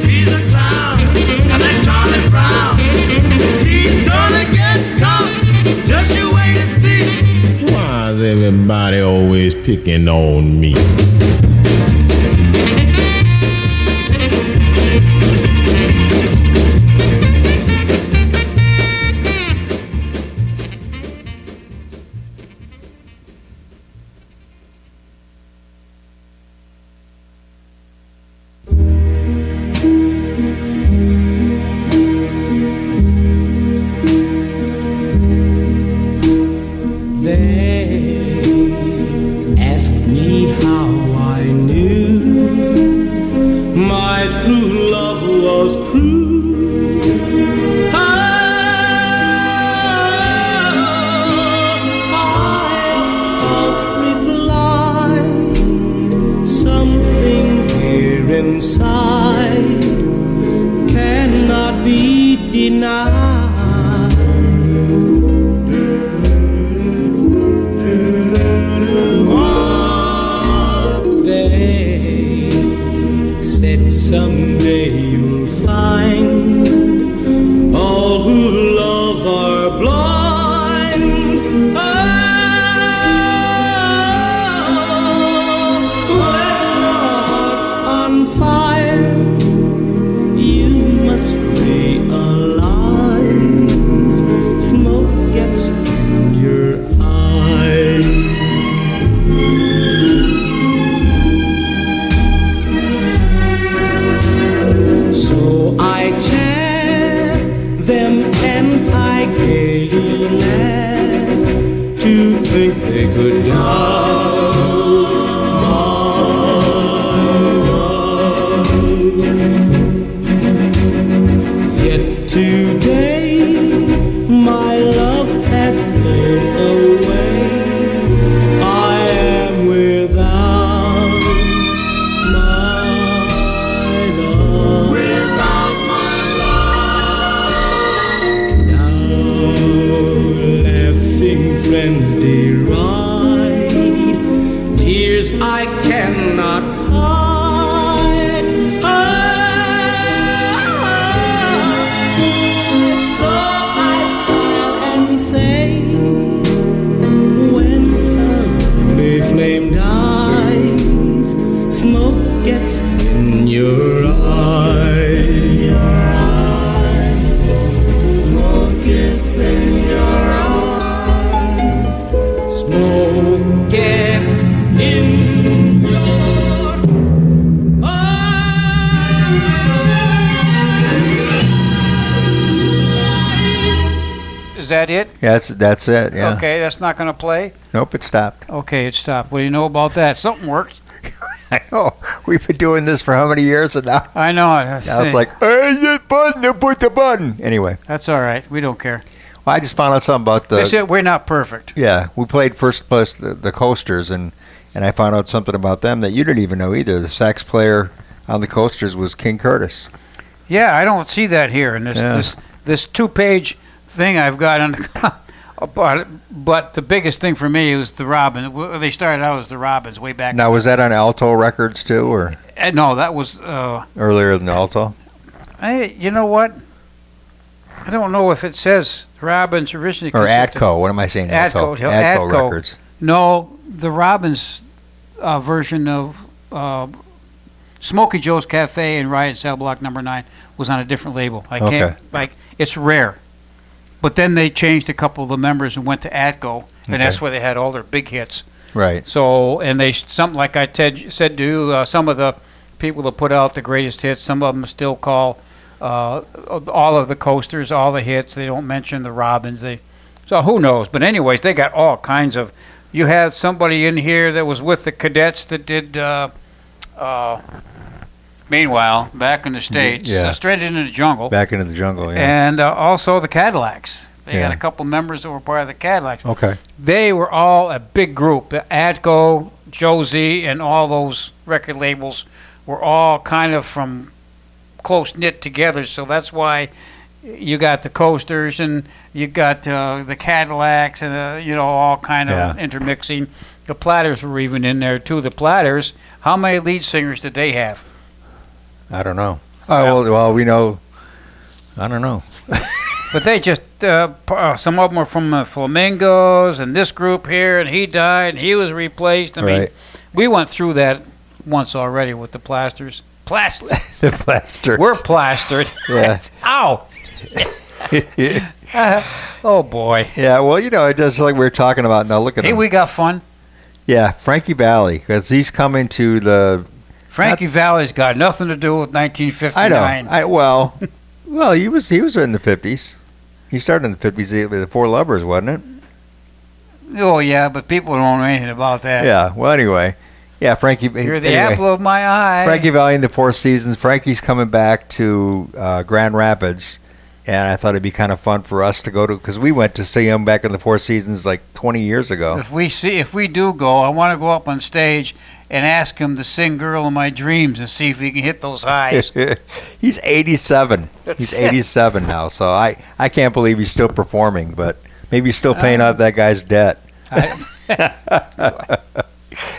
he's a clown. And that Charlie Brown, he's gonna get caught. Just you wait and see. Why is everybody always picking on me? They asked me how I knew my true love was true. I must reply, something here inside cannot be denied. someday you'll find all who love are blind. Oh, when your heart's on fire, you must realize smoke gets in your eyes. So I chaff them and I gaily laugh to think they could doubt my love. Yet today my love has flown away. I am without my love. Without my love. Now laughing friends deride, tears I cannot hide. So I smile and say, when a lovely flame dies, smoke gets in your eyes. Smoke gets in your eyes. Smoke gets in your eyes. Is that it? Yeah, that's it. Yeah. Okay, that's not going to play? Nope, it stopped. Okay, it stopped. What do you know about that? Something worked. I know. We've been doing this for how many years, and now I know. now it's like, hey, this button, put the button. Anyway, That's all right. We don't care. well, I just found out something about That's it. We're not perfect. Yeah, we played first place the Coasters, and I found out something about them that you didn't even know either. The sax player on the Coasters was King Curtis. Yeah, I don't see that here in this Yeah. this 2-page thing I've got on the but the biggest thing for me was the Robins. They started out as the Robins way back. Now, was that on Alto Records too, or No, that was earlier than Alto? you know what? I don't know if it says Robins originally. Or consisted- Atco? What am I saying? Atco, Atco Atco. Records. No, the Robins version of Smokey Joe's Cafe and Riot Cell Block Number 9 was on a different label. I can't it's rare. But then they changed a couple of the members and went to Atco, and that's where they had all their big hits. Right. So, and they something like I said to you, some of the people that put out the greatest hits, some of them still call all of the Coasters, all the hits. They don't mention the Robins. So who knows? But anyways, they got all kinds of. You had somebody in here that was with the Cadets that did. Meanwhile, back in the States, Yeah. Stranded in the Jungle, Back into the Jungle, yeah. and also the Cadillacs. They Yeah. got a couple members that were part of the Cadillacs. Okay. They were all a big group. Atco, Josie, and all those record labels were all kind of from close knit together. So that's why you got the Coasters and you got the Cadillacs and all kind of intermixing. The Platters were even in there too. The Platters. How many lead singers did they have? I don't know. Oh, well, we know. I don't know. But they just, some of them were from the Flamingos and this group here, and he died, and he was replaced. I mean, Right. we went through that once already with the Plasters. The Plasters. We're plastered. Yeah. Ow! Oh, boy. Yeah, well, it does like we were talking about. Now, look at Hey, him. we got fun. Yeah, Frankie Valli, because he's coming to the... Frankie Valli's got nothing to do with 1959. I know. Well, he was in the 50s. He started in the 50s with the Four Lovers, wasn't it? Oh, yeah, but people don't know anything about that. Yeah, well, anyway. Yeah, Frankie... You're the apple of my eye. Frankie Valli in the Four Seasons. Frankie's coming back to Grand Rapids, and I thought it'd be kind of fun for us to go to, because we went to see him back in the Four Seasons like 20 years ago. If we do go, I want to go up on stage and ask him to sing "Girl in My Dreams" and see if he can hit those highs. He's 87. He's 87 now, so I can't believe he's still performing, but maybe he's still paying off that guy's debt.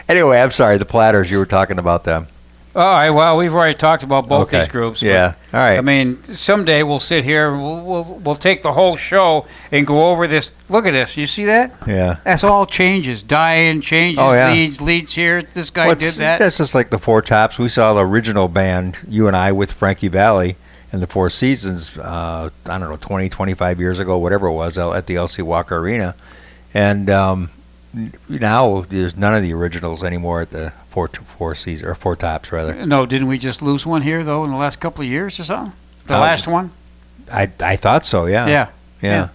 Anyway, I'm sorry, the Platters, you were talking about them. All right. Well, we've already talked about both Okay. these groups. but, Yeah. All right. I mean, someday we'll sit here and we'll take the whole show and go over this. Look at this. You see that? Yeah. That's all changes. Diane changes. Oh, yeah. Leads here. This guy Well, did that. That's just like the Four Tops. We saw the original band, you and I, with Frankie Valli and the Four Seasons, I don't know, 20, 25 years ago, whatever it was, at the LC Walker Arena. And now there's none of the originals anymore at the Four Seasons, or Four Tops, rather. No, didn't we just lose one here, though, in the last couple of years or something? The Uh, last one? I thought so, yeah. Yeah. Yeah.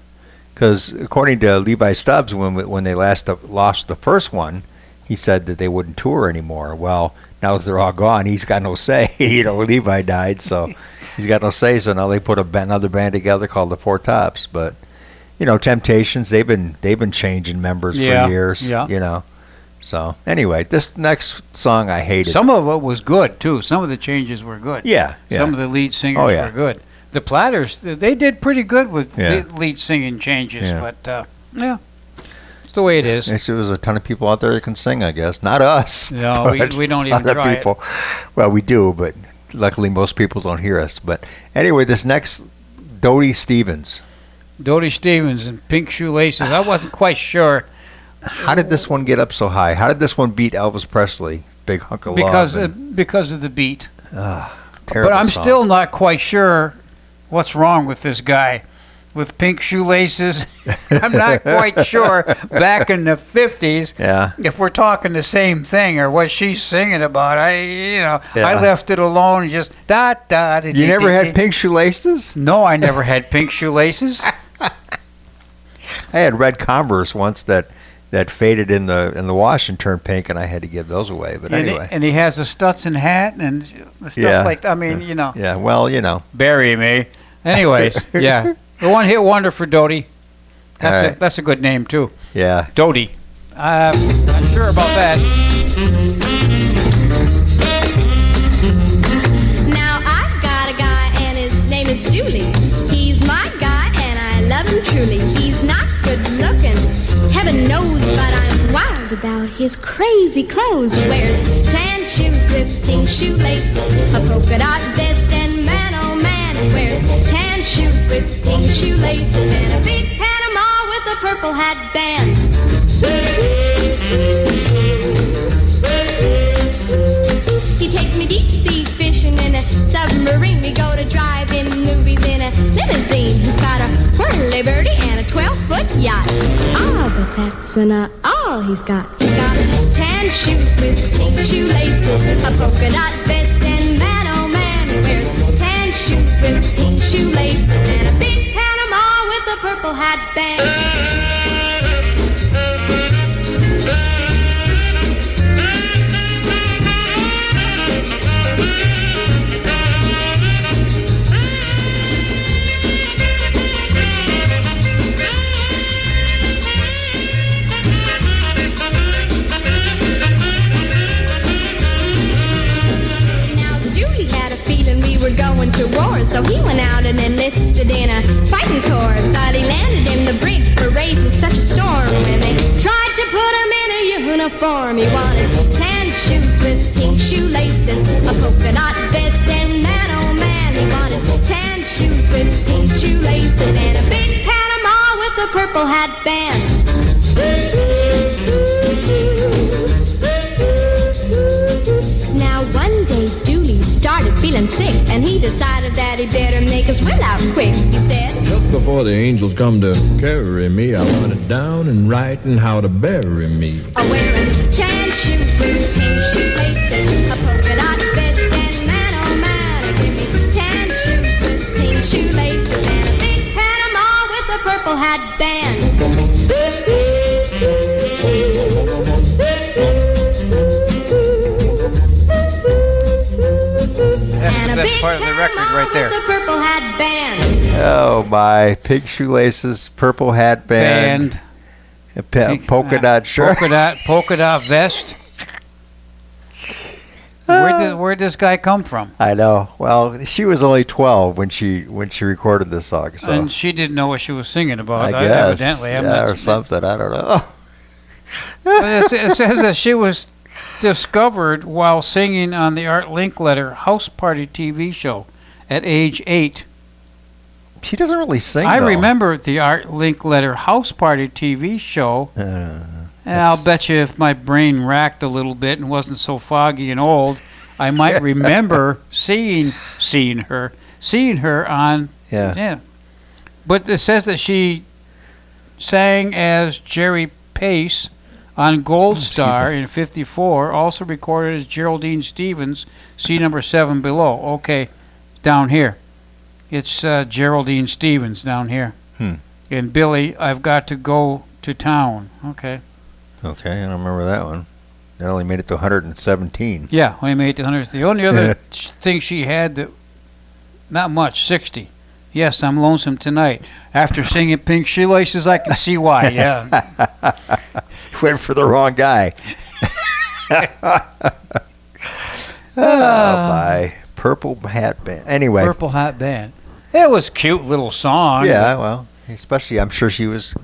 Because according to Levi Stubbs, when they lost the first one, he said that they wouldn't tour anymore. Well, now that they're all gone, he's got no say. Levi died, so he's got no say. So now they put another band together called the Four Tops. But Temptations, they've been changing members for years. Yeah. So anyway, this next song I hated. Some of it was good, too. Some of the changes were good. Yeah. Some of the lead singers Oh, yeah. were good. The Platters, they did pretty good with Yeah. lead singing changes. Yeah. But, yeah, it's the way it is. There was a ton of people out there that can sing, I guess. Not us. No, but we don't even other try people. Well, we do, but luckily most people don't hear us. But anyway, this next, Dodie Stevens. Dodie Stevens and Pink Shoelaces. I wasn't quite sure How did this one get up so high? How did this one beat Elvis Presley, Big Hunk of because Love? and- because of the beat. terrible But I'm song. still not quite sure what's wrong with this guy. With Pink Shoelaces, I'm not quite sure back in the 50s Yeah. if we're talking the same thing or what she's singing about. I Yeah. left it alone. Just da. You never had Pink Shoelaces? No, I never had Pink Shoelaces. I had red Converse once that faded in the wash and turned pink, and I had to give those away. But anyway. And he has a Stetson hat and stuff Yeah. like that. I mean, Yeah, well, bury me. Anyways, yeah. The one-hit wonder for Dodie. All right. That's a good name, too. yeah. Dodie. Not sure about that. Now I've got a guy and his name is Dooley. He's my guy and I love him truly. He's not good looking, heaven knows, but I'm wild about his crazy clothes. He wears tan shoes with pink shoelaces, a polka dot vest, and man oh man, he wears tan shoes with pink shoelaces and a big Panama with a purple hat band. He takes me deep sea fishing in a submarine. We go to drive-in movies in a limousine. He's got a whirly-birdie and a 12-foot yacht. Ah, but that's not all he's got. He's got tan shoes with pink shoelaces, a polka dot vest, and man, oh man, he wears tan shoes with pink shoelaces and a big Panama with a purple hat band. Going to war, so he went out and enlisted in a fighting corps. But he landed in the brig for raising such a storm. When they tried to put him in a uniform, he wanted tan shoes with pink shoelaces, a polka dot vest, and man oh man, he wanted tan shoes with pink shoelaces and a big Panama with a purple hat band. Now one day Dooley started feeling sick, and he decided that he better make his will out quick. He said, just before the angels come to carry me, I want it down and writing how to bury me. I'm wearing tan shoes with pink shoelaces, a polka dot vest, and man oh man, give me tan shoes with pink shoelaces and a big Panama with a purple hat band. That's the best part of the record right there. With the purple hat band. Oh my! Pink shoelaces, purple hat band, polka dot shirt, polka dot vest. Where'd this guy come from? I know. Well, she was only 12 when she recorded this song, so And she didn't know what she was singing about. I guess, Evidently, or something. I don't know. It says that she was discovered while singing on the Art Linkletter House Party TV show at age 8. She doesn't really sing. I though. remember the Art Linkletter House Party TV show. And I'll bet you if my brain racked a little bit and wasn't so foggy and old, I might remember seeing her on. Yeah. But it says that she sang as Jerry Pace on Gold Star in '54. Also recorded as Geraldine Stevens. See number 7 below. Okay, down here. It's Geraldine Stevens down here. And Billy, I've got to go to town. Okay. Okay, I don't remember that one. That only made it to 117. Yeah, only made it to 100. The only other thing she had that, not much, 60. Yes, I'm lonesome tonight. After singing Pink Shoelaces, I can see why, yeah. Went for the wrong guy. By Purple Hat Band. Anyway. Purple Hat Band. It was a cute little song. Yeah, well, especially I'm sure she was,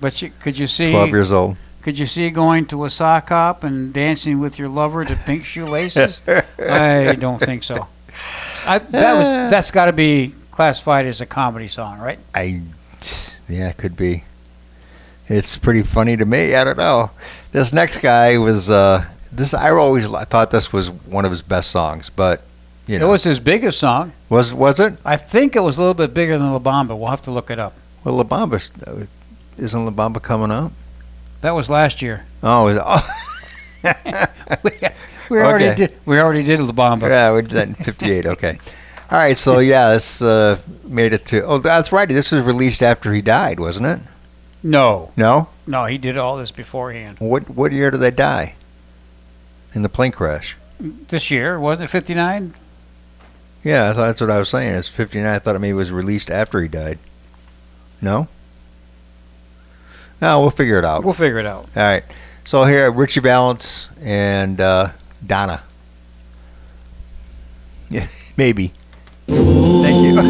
But could you see 12 years old. Could you see going to a sock hop and dancing with your lover to Pink Shoelaces? I don't think so. That's got to be classified as a comedy song, right? Yeah, it could be. It's pretty funny to me. I don't know. This next guy was I thought this was one of his best songs, but It was his biggest song. Was it? I think it was a little bit bigger than La Bamba. We'll have to look it up. Well, La Bamba isn't La Bamba coming up? That was last year. Oh, we already did La Bamba. Yeah, we did that in '58. Okay. All right. So yeah, this made it to. Oh, that's right. This was released after he died, wasn't it? No. No. No, he did all this beforehand. What year did they die? In the plane crash. This year, wasn't it 59? Yeah, that's what I was saying. It's 59. I thought maybe it was released after he died. No. No, we'll figure it out. We'll figure it out. All right. So here, Richie Valens and Donna. Yeah, maybe. Thank you.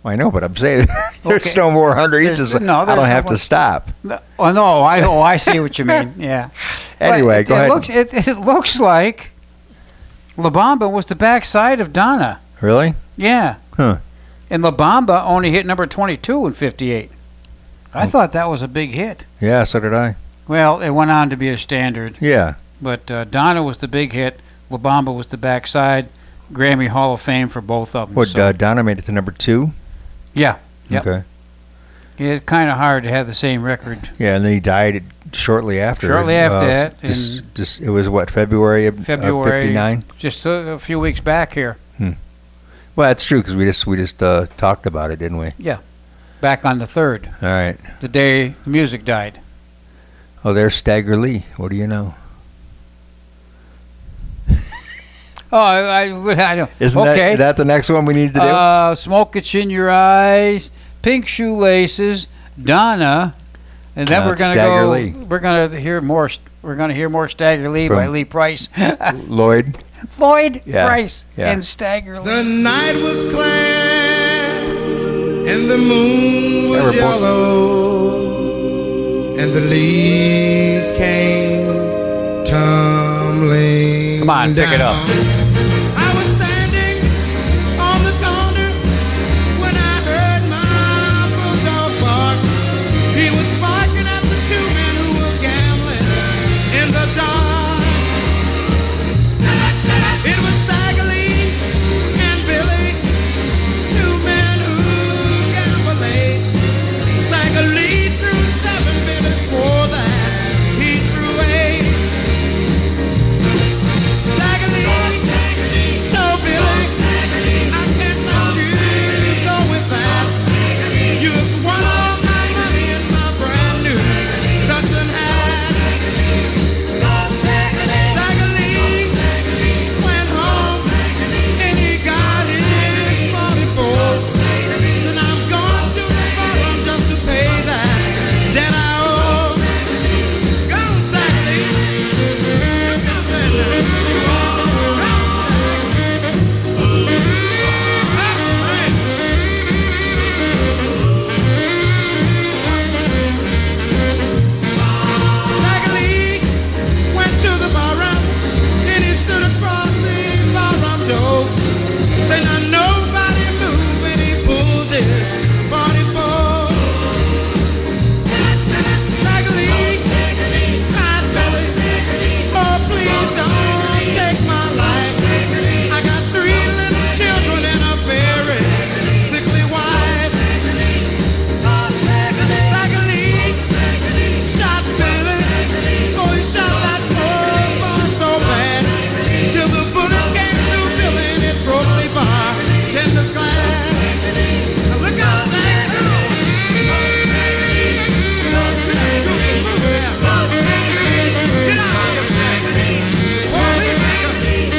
I know, but I'm saying there's no more underneath. I don't have to stop. Oh no, I see what you mean. Yeah. Anyway, go ahead. It looks like La Bamba was the backside of Donna. Really? Yeah. Huh. And La Bamba only hit number 22 in 58. I thought that was a big hit. Yeah, so did I. Well, it went on to be a standard. Yeah. But Donna was the big hit. La Bamba was the backside. Grammy Hall of Fame for both of them. What, Donna made it to number 2? Yeah. Yep. Okay. It's kind of hard to have the same record. Yeah, and then he died shortly after. Shortly after that. It was what, February of 59? Just a few weeks back here. Well, that's true because we just talked about it, didn't we? Yeah. Back on the 3rd. All right. The day the music died. Oh, there's Stagger Lee. What do you know? Oh, I know. Isn't that the next one we need to do? Smoke It's in Your Eyes, Pink Shoelaces, Donna, and then we're going to go. Lee. We're going to hear more. We're going to hear more Stagger Lee by Lee Price. Lloyd Price and Stagger Lee. The night was clear and the moon was yellow and the leaves came tumbling. Come on, pick it up. I was standing on the corner when I heard my bulldog bark. He was barking at the two men who were gambling in the dark. It was Stagger Lee and Billy, two men who gambled late. Stagger Lee threw 7, Billy swore that he threw 8. Stagger Lee told Billy, I can't let you go with that. You've won all my money in my brand new Stetson hat. Stagger Lee went home and he got his 44. Said I'm going to the bottom just to pay that debt I owe. Go on, Stagger Lee. Look out there now. Stagger Lee went to the barroom, and he stood across the barroom door. Said, now nobody move, and he pulled his 44. Stagger Lee cried, Billy, oh please don't take my life. I got 3 little children and a very sickly wife. Stagger Lee shot Billy, oh he shot that poor boy so bad, till the bullet came through Billy and it broke the bartender's glass. Now look out, Stagger! Get out of here, Stagger! Police are coming.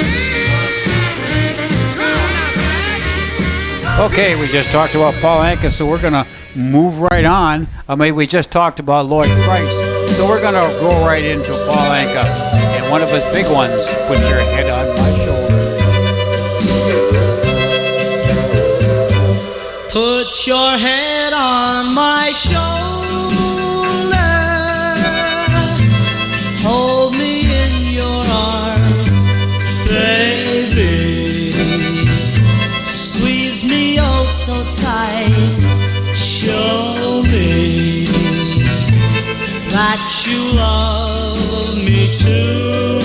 Go on now, Stagger! Okay, we just talked about Paul Anka, so we're going to move right on. I mean, we just talked about Lloyd Price, so we're going to go right into Paul Anka. And one of his big ones, Put Your Head on My Shoulder. Put your head on my shoulder. Hold me in your arms, baby. Squeeze me oh so tight. Show me that you love me too.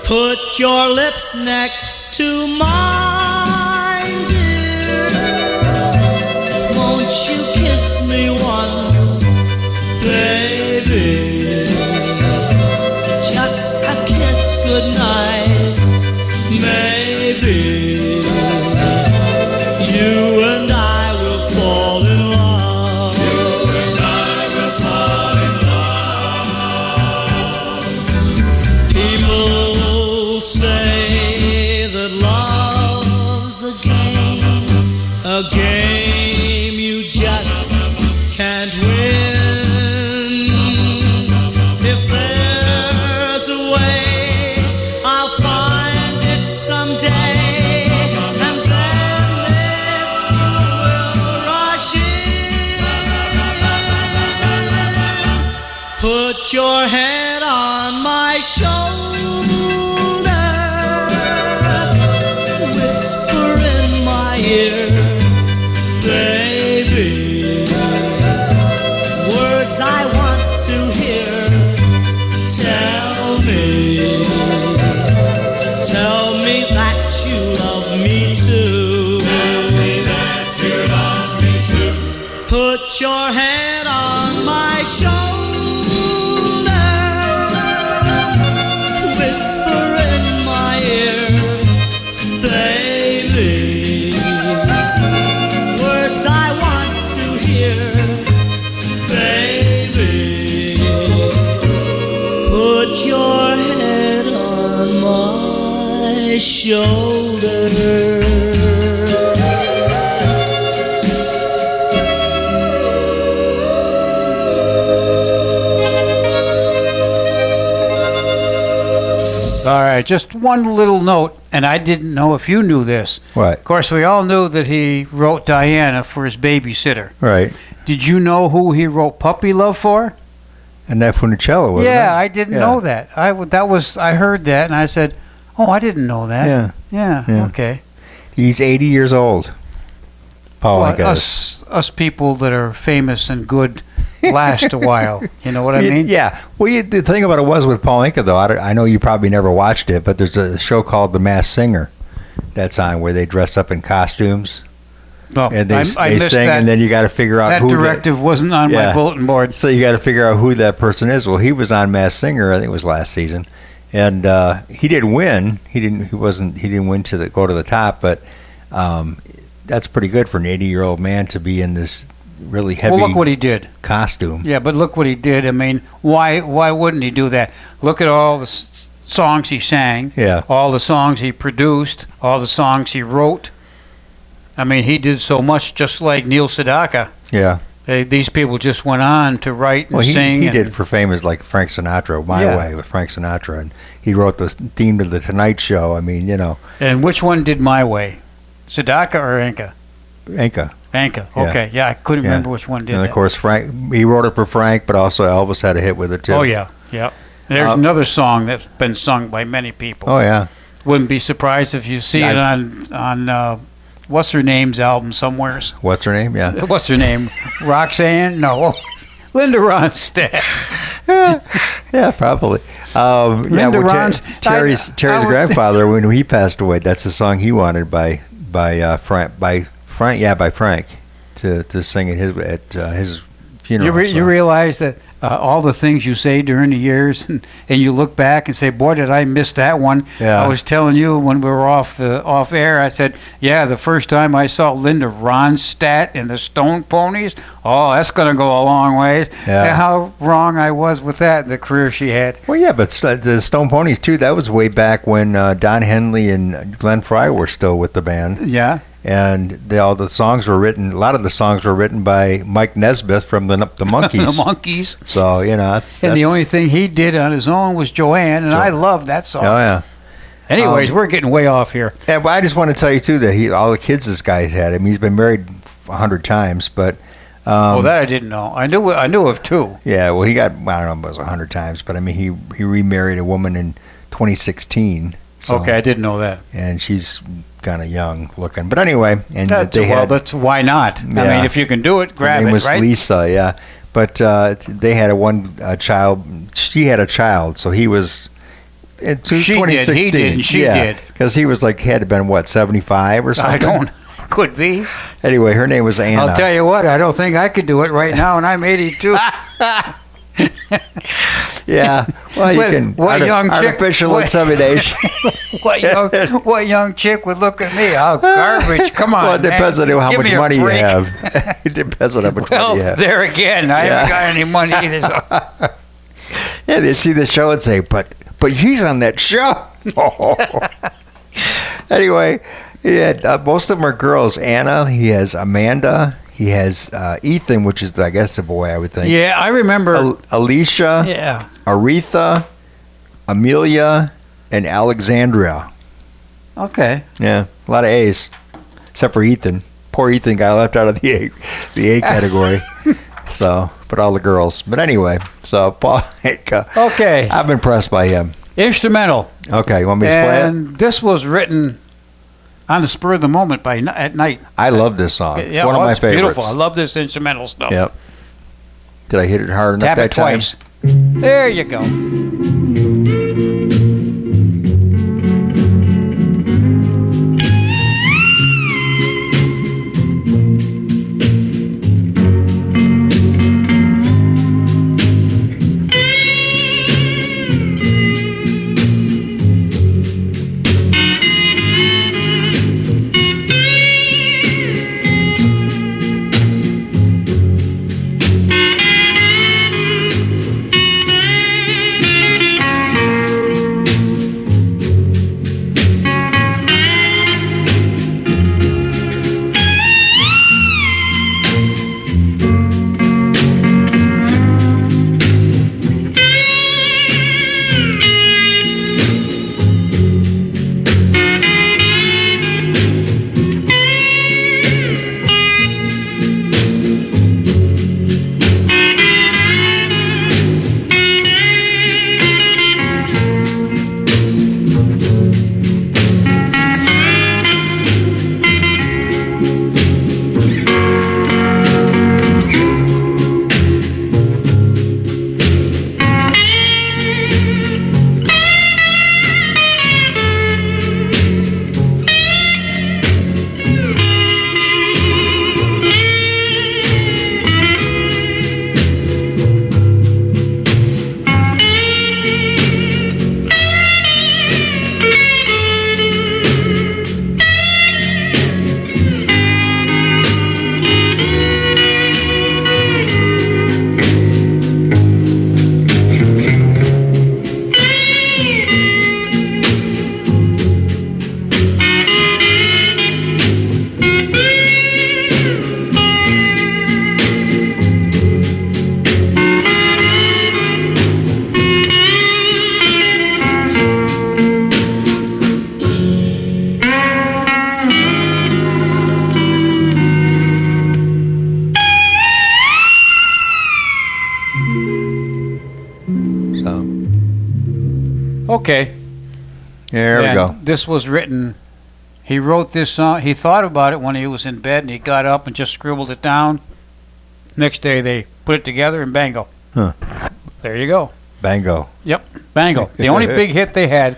Put your lips next to mine, dear. Won't you kiss me once, baby? Just a kiss goodnight, maybe. You and I will fall in love. You and I will fall in love. People say that love's a game you just can't win. If there's a way, I'll find it someday, and then this moon will rush in. Put your head on my shoulder, whisper baby. Words I want to hear. Tell me that you love me too. Tell me that you love me too. Put your head on my shoulder. Whisper in my ear, baby. Words I want to hear, baby. Put your head on my shoulder. All right, just one little note, and I didn't know if you knew this. What? Of course, we all knew that he wrote Diana for his babysitter. Right. Did you know who he wrote Puppy Love for? And that Funicello, wasn't it? Yeah, I didn't know that. I heard that, and I said, oh, I didn't know that. Yeah. Yeah. Okay. He's 80 years old. Paul Well, Anka is. us people that are famous and good last a while. You know what I mean? Yeah. Well, the thing about it was with Paul Anka, though, I know you probably never watched it, but there's a show called The Masked Singer that's on where they dress up in costumes. No, And they I missed sing, that. and then you got to figure out That who directive wasn't on my bulletin board. So you got to figure out who that person is. Well, he was on Masked Singer, I think it was last season, and he didn't win. He didn't win to go to the top, but that's pretty good for an 80-year-old man to be in this really heavy. Well, look what he did. Costume. Yeah, but look what he did. I mean, why wouldn't he do that? Look at all the songs he sang. Yeah. All the songs he produced. All the songs he wrote. I mean, he did so much, just like Neil Sedaka. Yeah. These people just went on to write and sing. He and, did for famous like Frank Sinatra, My Yeah. Way with Frank Sinatra, and he wrote the theme to the Tonight Show. I mean, And which one did My Way? Sedaka or Anka? Anka. Anka. Yeah. Okay. Yeah, I couldn't Yeah. remember which one did And that. of course, he wrote it for Frank, but also Elvis had a hit with it too. Oh yeah. Yeah. There's another song that's been sung by many people. Oh yeah. Wouldn't be surprised if you see it on what's her name's album somewheres. What's her name? Yeah. What's her name? Roxanne? No. Linda Ronstadt. Yeah, probably. Linda Ronstadt. Terry's grandfather, when he passed away, that's a song he wanted by Frank to sing at his funeral. You realize that all the things you say during the years, and you look back and say, "Boy, did I miss that one?" Yeah. I was telling you when we were off air. I said, "Yeah, the first time I saw Linda Ronstadt in the Stone Ponies, oh, that's going to go a long ways." Yeah. And how wrong I was with that, the career she had. Well, yeah, but the Stone Ponies too. That was way back when Don Henley and Glenn Frey were still with the band. Yeah. And all the songs were written. A lot of the songs were written by Mike Nesmith from the Monkees. The Monkees. So that's And the only thing he did on his own was Joanne, and I loved that song. Oh yeah. Anyways, we're getting way off here. And I just want to tell you too that all the kids this guy had. I mean, he's been married 100 times, but. That I didn't know. I knew of two. Yeah, well, he got, I don't know if it was 100 times, but I mean, he remarried a woman in 2016. So, Okay, I didn't know that. And she's kind of young looking. But anyway, and that's why not? I Yeah. mean, if you can do it, grab her name it, was right? Lisa, yeah. But they had a child. She had a child, so he was in She did, 2016. he did, and she did. Because he was had to have been 75 or something. I don't. Could be. Anyway, her name was Anna. I'll tell you what. I don't think I could do it right now, and I'm 82. Yeah, well, you can. What young chick? Artificial insemination. What young chick would look at me? Oh, garbage! Come on. Well, it depends man. on how Give much me a money you break. have. It depends on how much money you have. There again, I haven't got any money either. So. Yeah, they'd see the show and say, but he's on that show. Anyway, yeah, most of them are girls. Anna, he has Amanda, he has Ethan, which is, I guess, a boy, I would think. Yeah, I remember. Alicia, Yeah. Aretha, Amelia, and Alexandria. Okay. Yeah, a lot of A's, except for Ethan. Poor Ethan got left out of the A category. So, but all the girls. But anyway, so Paul Anka. Okay. I'm impressed by him. Instrumental. Okay, you want me to play it? And this was written on the spur of the moment at night. I love this song. Yeah, One of my it's favorites. beautiful. I love this instrumental stuff. Yep. Did I hit it hard enough Tap that it time? twice. There you go. Okay. There we go. This was written. He wrote this song. He thought about it when he was in bed, and he got up and just scribbled it down. Next day, they put it together, and bango. Huh. There you go. Bango. Yep, bango. The only big hit they had,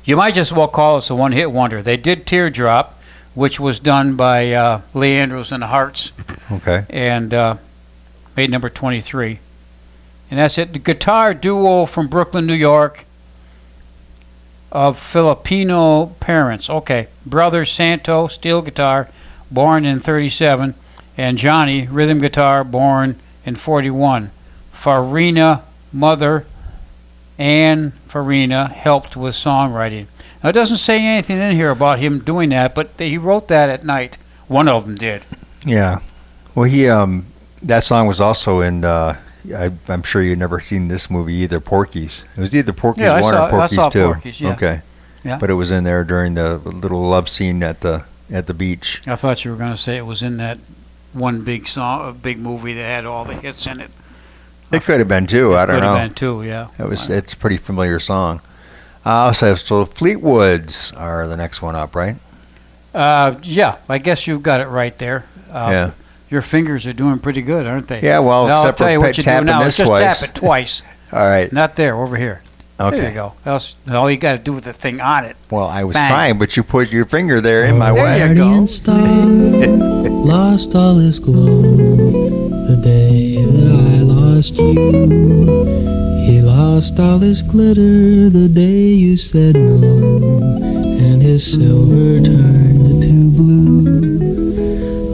you might just well call this a one-hit wonder. They did Teardrop, which was done by Lee Andrews and the Hearts. Okay. And made number 23. And that's it. The guitar duo from Brooklyn, New York, of Filipino parents. Okay. Brother Santo, steel guitar, born in 37. And Johnny, rhythm guitar, born in 41. Farina, mother, Anne Farina, helped with songwriting. Now, it doesn't say anything in here about him doing that, but he wrote that at night. One of them did. Yeah. Well, he that song was also in. I'm sure you've never seen this movie either. Porky's. It was either Porky's 1 or Porky's 2. Porky's, yeah. Okay. Yeah. But it was in there during the little love scene at the beach. I thought you were going to say it was in that one big song, a big movie that had all the hits in it. It could have been too. I don't know. Could have been too. Yeah. It's a pretty familiar song. So Fleetwoods are the next one up, right? Yeah. I guess you've got it right there. Yeah. Your fingers are doing pretty good, aren't they? Yeah, well, now, except I'll tell for you what you do tapping now. this Just twice. tap it twice. All right. Not there, over here. Okay. There you go. All you got to do with the thing on it. Well, I was Bang. trying, but you put your finger there in my way. There you go. Guardian star lost all his glow the day that I lost you. He lost all his glitter the day you said no, and his silver turned to blue.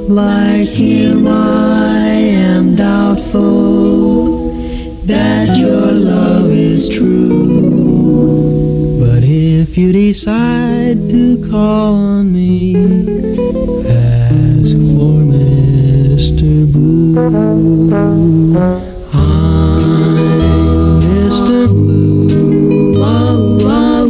Like him I am doubtful that your love is true. But if you decide to call on me, ask for Mr. Blue. I'm Mr. Blue. Wow, wow.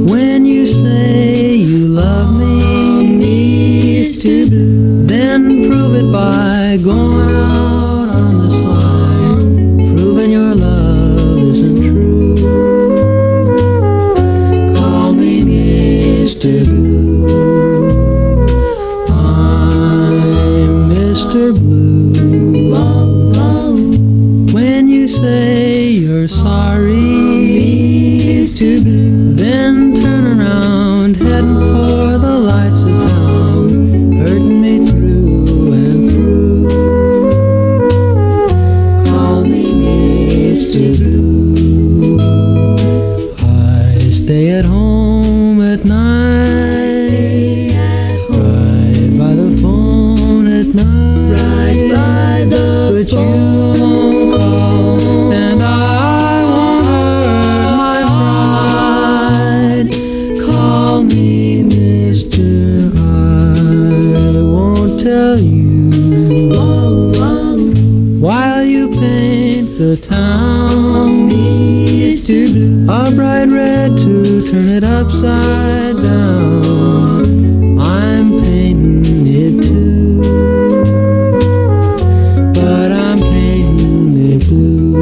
When you say you love me, Mr. Blue, then prove it by going out on this line, proving your love isn't true. Call me Mr. Blue. that you won't call, and I won't hurt my pride. Call me Mr. I won't tell you while you paint the town, Mr. Blue, a bright red to turn it upside down. I'm painting it too, but I'm painting it blue.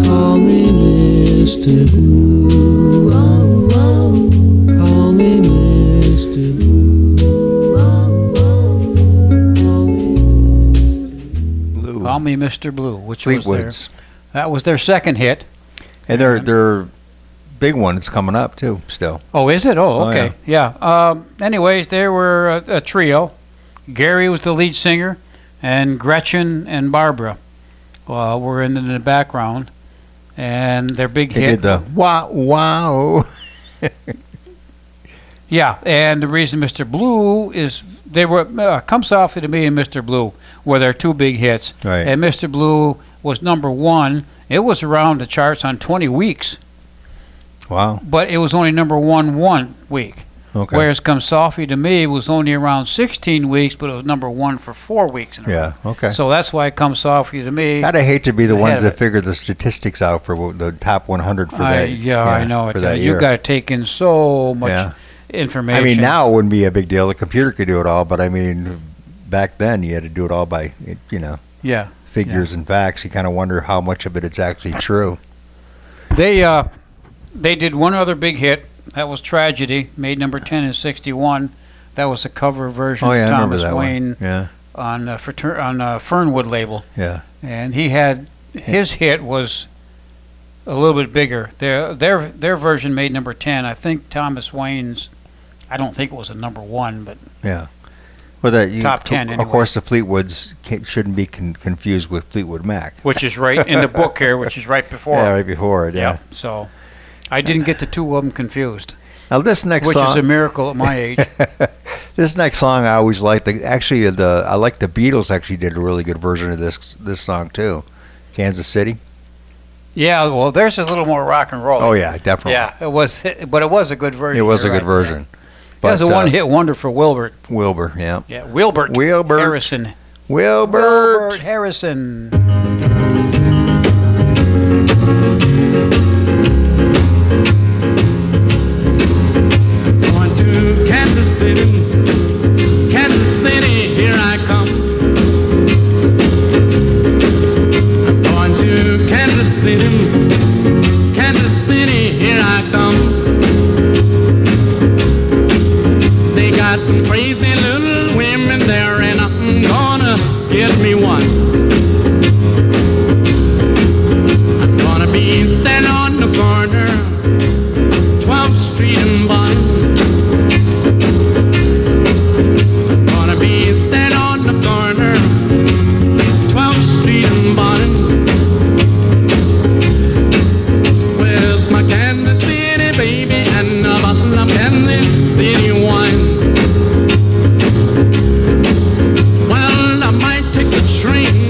Call me Mr. Blue. Call me Mr. Blue. Call Me Mr. Blue, which was Fleetwoods. that was their second hit. And their big one is coming up too. Still. Oh, is it? Oh, Oh, okay. Yeah. Anyways, they were a trio. Gary was the lead singer, and Gretchen and Barbara were in the background. And their big They hit. did the wow wow. Yeah, and the reason Mr. Blue is they were Come Softly to Me and Mr. Blue were their two big hits. Right. And Mr. Blue was number one. It was around the charts on 20 weeks, Wow. but it was only number one week. Okay. Whereas Come Softly to Me was only around 16 weeks, but it was number one for 4 weeks in a row. Yeah. Okay. So that's why Come Softly to Me. I'd hate to be the ahead ones of that figure the statistics out for the top 100 for that. I know. For that year. You've got to take in so much Yeah. information. I mean, now it wouldn't be a big deal. The computer could do it all, but I mean, back then you had to do it all by, Yeah. figures and facts. You kind of wonder how much of it is actually true. They did one other big hit. That was Tragedy, made number 10 in '61. That was a cover version Oh yeah, of I remember Thomas that Wayne one. Yeah, on Fernwood label. yeah. And he had his hit was a little bit bigger. Their version made number 10. I think Thomas Wayne's. I don't think it was a number one, but Well, Top 10 Of anyway. course, the Fleetwoods shouldn't be confused with Fleetwood Mac. which is right in the book here, which is right before. Yeah, right before it. Yeah. So I didn't get the two of them confused, Now this next which song, is a miracle at my age. this next song I always liked. I like the Beatles actually did a really good version of this song too. Kansas City. Yeah, well, theirs is a little more rock and roll. Oh yeah, definitely. Yeah, it was, but it was a good version. It was a you're good right. version. It was a one-hit wonder for Wilbert. Wilbur, yeah. Yeah, Wilbert Harrison. Wilbert Harrison. Going to Kansas City, here I come. I'm going to Kansas City, here I come. They got some crazy little women there, and I'm gonna get me one. I'm gonna be standing on the corner, 12th Street and Bond. I'm gonna be standing on the corner, 12th Street and Bond. With my Kansas City baby and a bottle of Kansas City wine. Well, I might take the train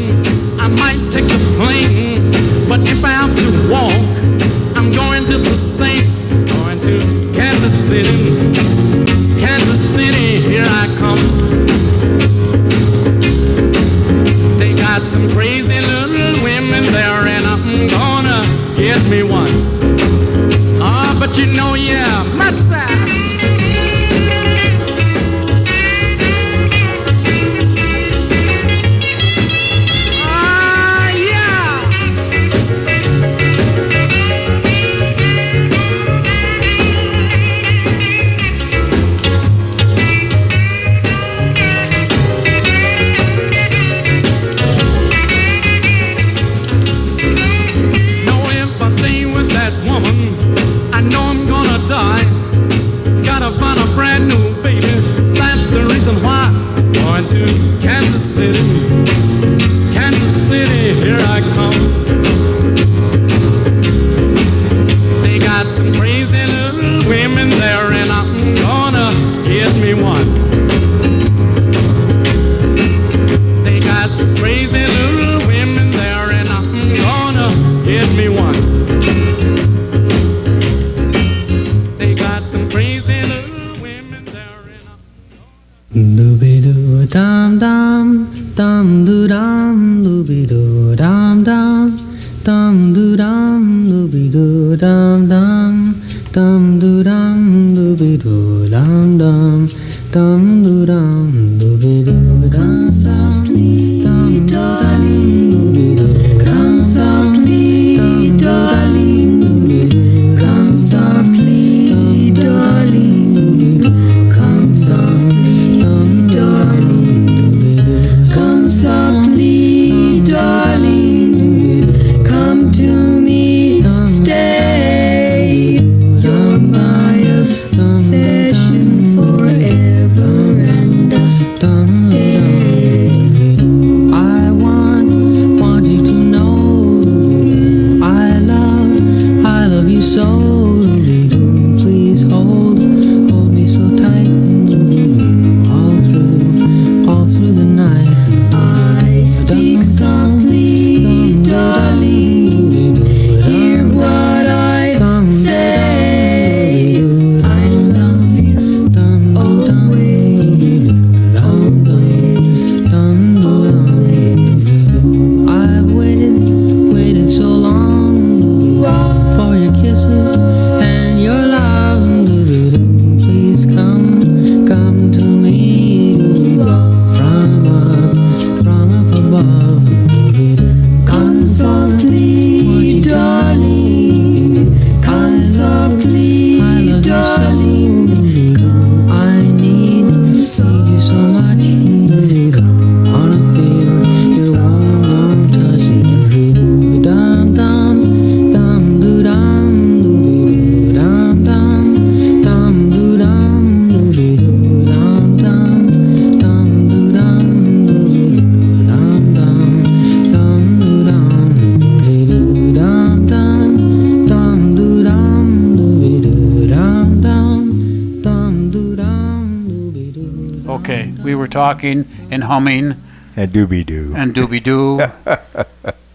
talking and humming And Doobie Doo. and Doobie Doo.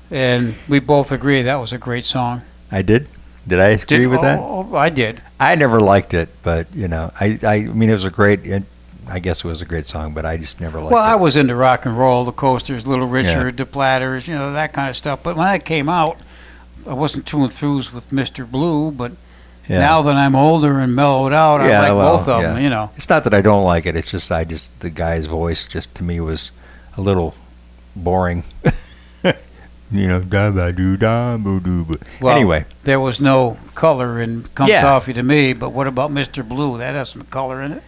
And we both agree that was a great song. I did. Did I agree with that? Oh, I did. I never liked it, but I mean, it was a great. I guess it was a great song, but I just never liked Well, it. I was into rock and roll, the Coasters, Little Richard, the Platters, that kind of stuff. But when that came out, I wasn't too enthused with Mr. Blue. But now that I'm older and mellowed out, I like both of them. It's not that I don't like it. It's just the guy's voice just to me was a little boring. Da ba doo da boo doo. Well, anyway, there was no color in "Come Softly to Me," but what about Mr. Blue? That has some color in it.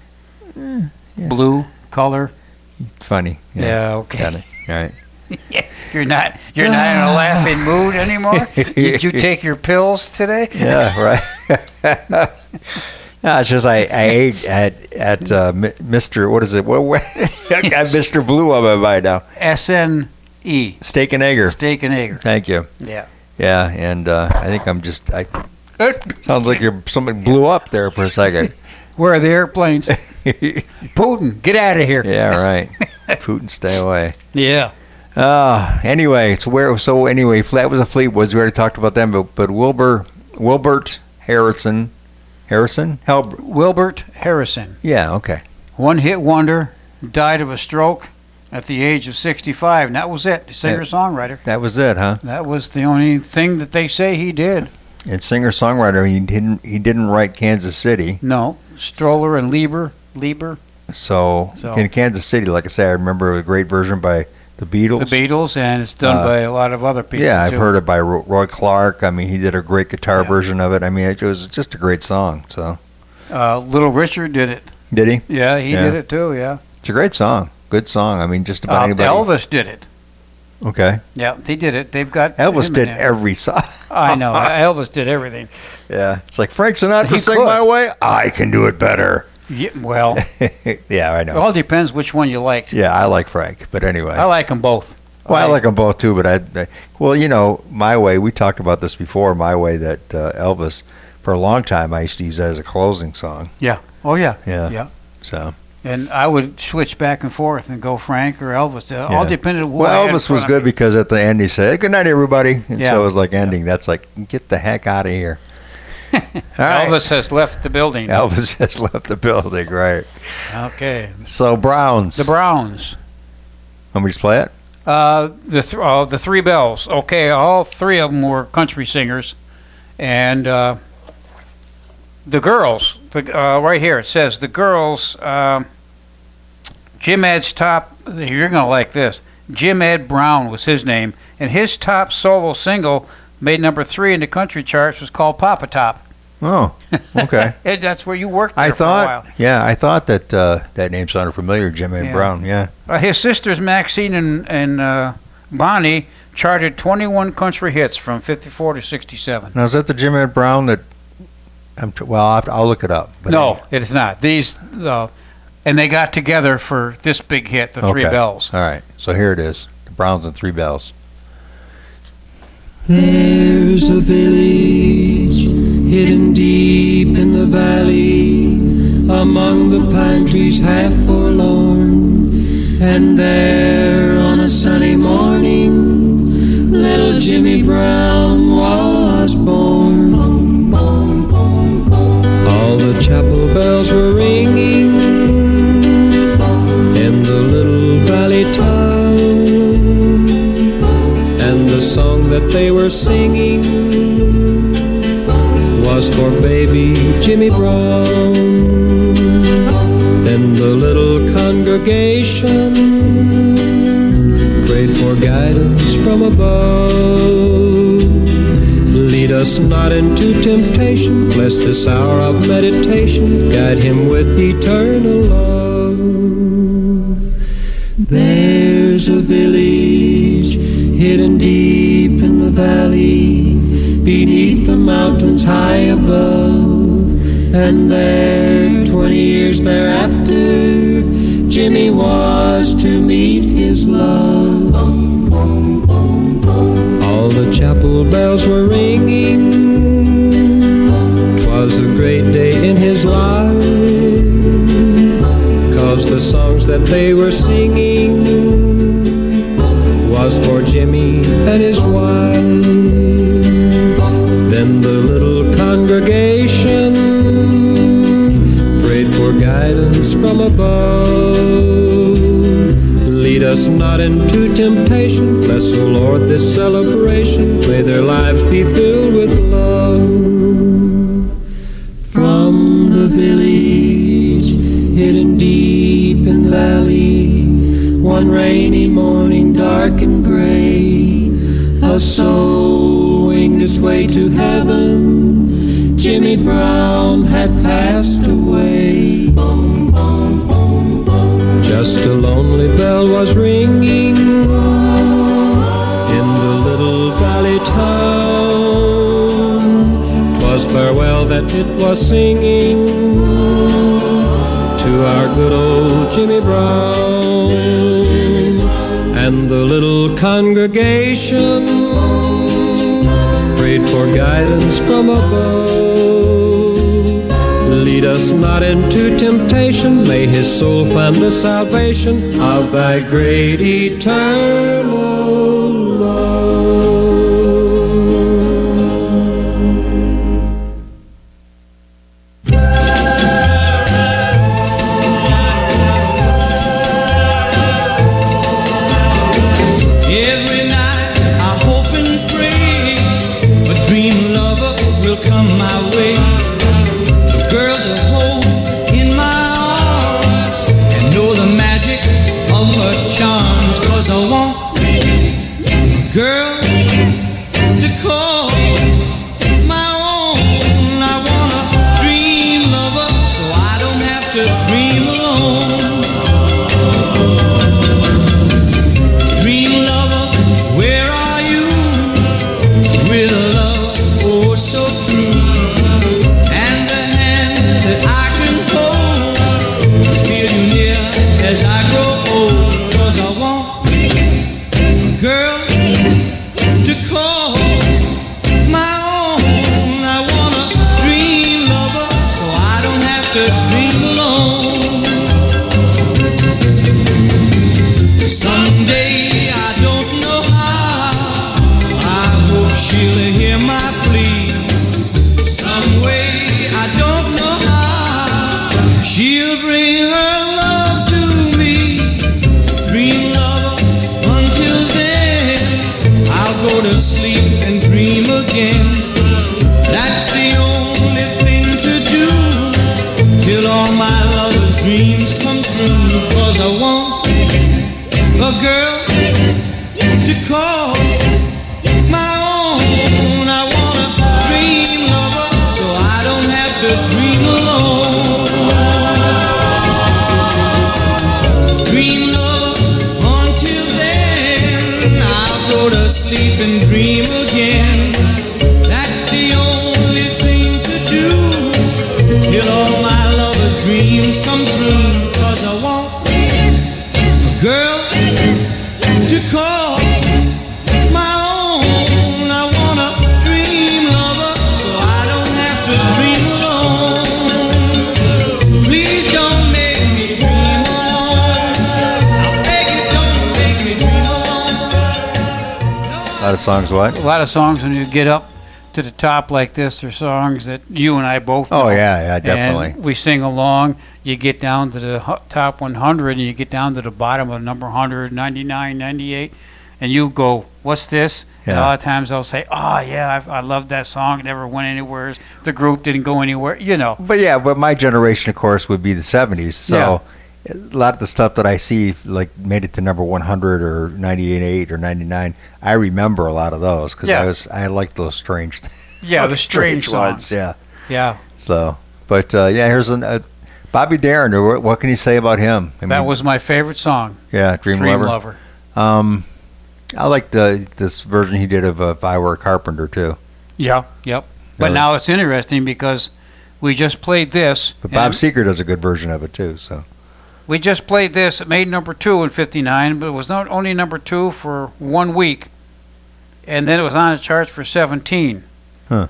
Blue color. Funny. Yeah. Okay. Got it. All right. You're not in a laughing mood anymore. Did you take your pills today? Yeah. Right. No, it's just I ate at Mr. What is it? What I got Mr. Blue on my mind now. SNE. Steak and Egger. Steak and Egger. Thank you. Yeah. Yeah, and I think sounds like something blew up there for a second. Where are the airplanes? Putin, get out of here. Yeah, right. Putin, stay away. Yeah. Anyway, that was a Fleetwoods. We already talked about them, but Wilbert Harrison. Wilbert Harrison. Yeah, okay. One-hit wonder, died of a stroke at the age of 65, and that was it. Singer-songwriter. That was it, huh? That was the only thing that they say he did. And singer-songwriter, he didn't write Kansas City. No, Stoller and Lieber. So in Kansas City, like I say, I remember a great version by the Beatles. The Beatles, and it's done by a lot of other people. Yeah, too. I've heard it by Roy Clark. I mean, he did a great guitar version of it. I mean, it was just a great song. So Little Richard did it. Did he? Yeah, he did it too. Yeah, it's a great song. Good song. I mean, just about anybody. Elvis did it. Okay. Yeah, he did it. They've got Elvis him did in there. every song. I know. Elvis did everything. Yeah, it's like Frank Sinatra He sing could. my way. I can do it better. Yeah, well, yeah, I know. it all depends which one you liked. Yeah, I like Frank, but anyway. I like them both. Well, I like them both too, but My Way. We talked about this before. My Way, that Elvis, for a long time, I used to use that as a closing song. Yeah. Oh yeah. Yeah. So. And I would switch back and forth and go Frank or Elvis. All depended on who I Well, had in Elvis front was of good me. because at the end he said, "Good night, everybody," and Yeah. so it was like ending. That's like, get the heck out of here. All right. Elvis has left the building. Elvis has left the building, right? Okay. So Browns. The Browns. Want me to just play it? The Three Bells. Okay, all three of them were country singers, and the girls. Right here it says the girls. Jim Ed's top. You're gonna like this. Jim Ed Brown was his name, and his top solo single made number 3 in the country charts was called Papa Top. Oh, okay. That's where you worked there I for a while. thought that that name sounded familiar, Jim Ed Brown. Yeah. His sisters Maxine and Bonnie charted 21 country hits from 54 to 67. Now is that the Jim Ed Brown that? I'll look it up. But No, it is not. These, and they got together for this big hit, the Three Bells. All right, so here it is: the Browns and Three Bells. There's a village hidden deep in the valley, among the pine trees half forlorn. And there on a sunny morning, little Jimmy Brown was born. All the chapel bells were ringing in the little valley town, and the song that they were singing was for baby Jimmy Brown. Then the little congregation prayed for guidance from above. Lead us not into temptation, bless this hour of meditation, guide him with eternal love. There's a village hidden deep in the valley, beneath the mountains high above, and there 20 years thereafter Jimmy was to meet his love. All the chapel bells were ringing, 'twas a great day in his life, 'cause the songs that they were singing was for Jimmy and his wife. Then the little congregation prayed for guidance from above. Lead us not into temptation, bless, O Lord, this celebration. May their lives be filled with love. From the village, hidden deep in the valley, one rainy morning, dark and gray, a soul winged its way to heaven. Jimmy Brown had passed away. Boom, boom, boom, boom. Just a lonely bell was ringing in the little valley town. 'Twas farewell that it was singing to our good old Jimmy Brown. And the little congregation prayed for guidance from above. Lead us not into temptation, may his soul find the salvation of thy great eternal love. Every night I hope and pray a dream lover will come my way. A girl to hold in my arms and know the magic of her charms. 'Cause I want a girl to call my own. I want a dream lover so I don't have to dream alone. Dream lover, where are you? With a love oh so true, and the hand that I can hold, feel you near as I grow old. 'Cause I want a girl to call my own. I want a dream lover so I don't have to dream alone. Someday, I don't know how, I hope she'll hear my plea. Some way, I don't know how, she'll bring her love to me. Dream lover, until then, I'll go to sleep and dream again. That's the only thing to do, till all my lover's dreams come true. 'Cause I want a girl to call my own. I want a dream lover so I don't have to dream alone. Dream lover, until then, I'll go to sleep and dream again. That's the only thing to do, till all my lover's dreams come true. 'Cause I want a girl to call my own. I want a dream lover so I don't have to dream alone. Please don't make me dream alone. I beg you, don't make me dream alone. A lot of songs, what? A lot of songs when you get up to the top like this are songs that you and I both know. Oh, yeah, definitely. And we sing along. You get down to the top 100 and you get down to the bottom of number 100, 99, 98, and you go, what's this? And a lot of times I'll say, oh, yeah, I love that song. It never went anywhere. The group didn't go anywhere, you know. But my generation, of course, would be the 70s. So a lot of the stuff that I see, like, made it to number 100 or 98 or 99, I remember a lot of those because I liked those strange Yeah, the strange ones. songs. Yeah. So, but, here's Bobby Darin. What can you say about him? That was my favorite song. Yeah, Dream Lover. I like this version he did of If I Were a Carpenter, too. Yeah, yep. But now it's interesting because we just played this. But Bob Seger does a good version of it, too. So we just played this. It made number 2 in 59, but it was not only number 2 for 1 week. And then it was on the charts for 17. Huh.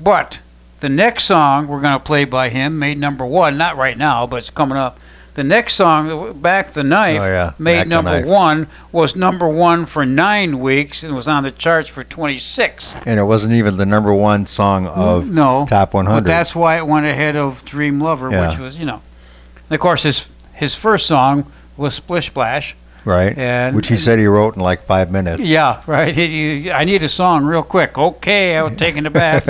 But the next song we're going to play by him made number 1, not right now, but it's coming up. The next song, Back the Knife, Oh, yeah. made Back the number Knife. 1, was number 1 for 9 weeks and was on the charts for 26. And it wasn't even the number one song of No, Top 100. but that's why it went ahead of Dream Lover, Yeah. which was, And of course, his first song was Splish Splash. right? and- Which he said he wrote in like 5 minutes. Yeah, right. I need a song real quick. Okay, I was taking a bath.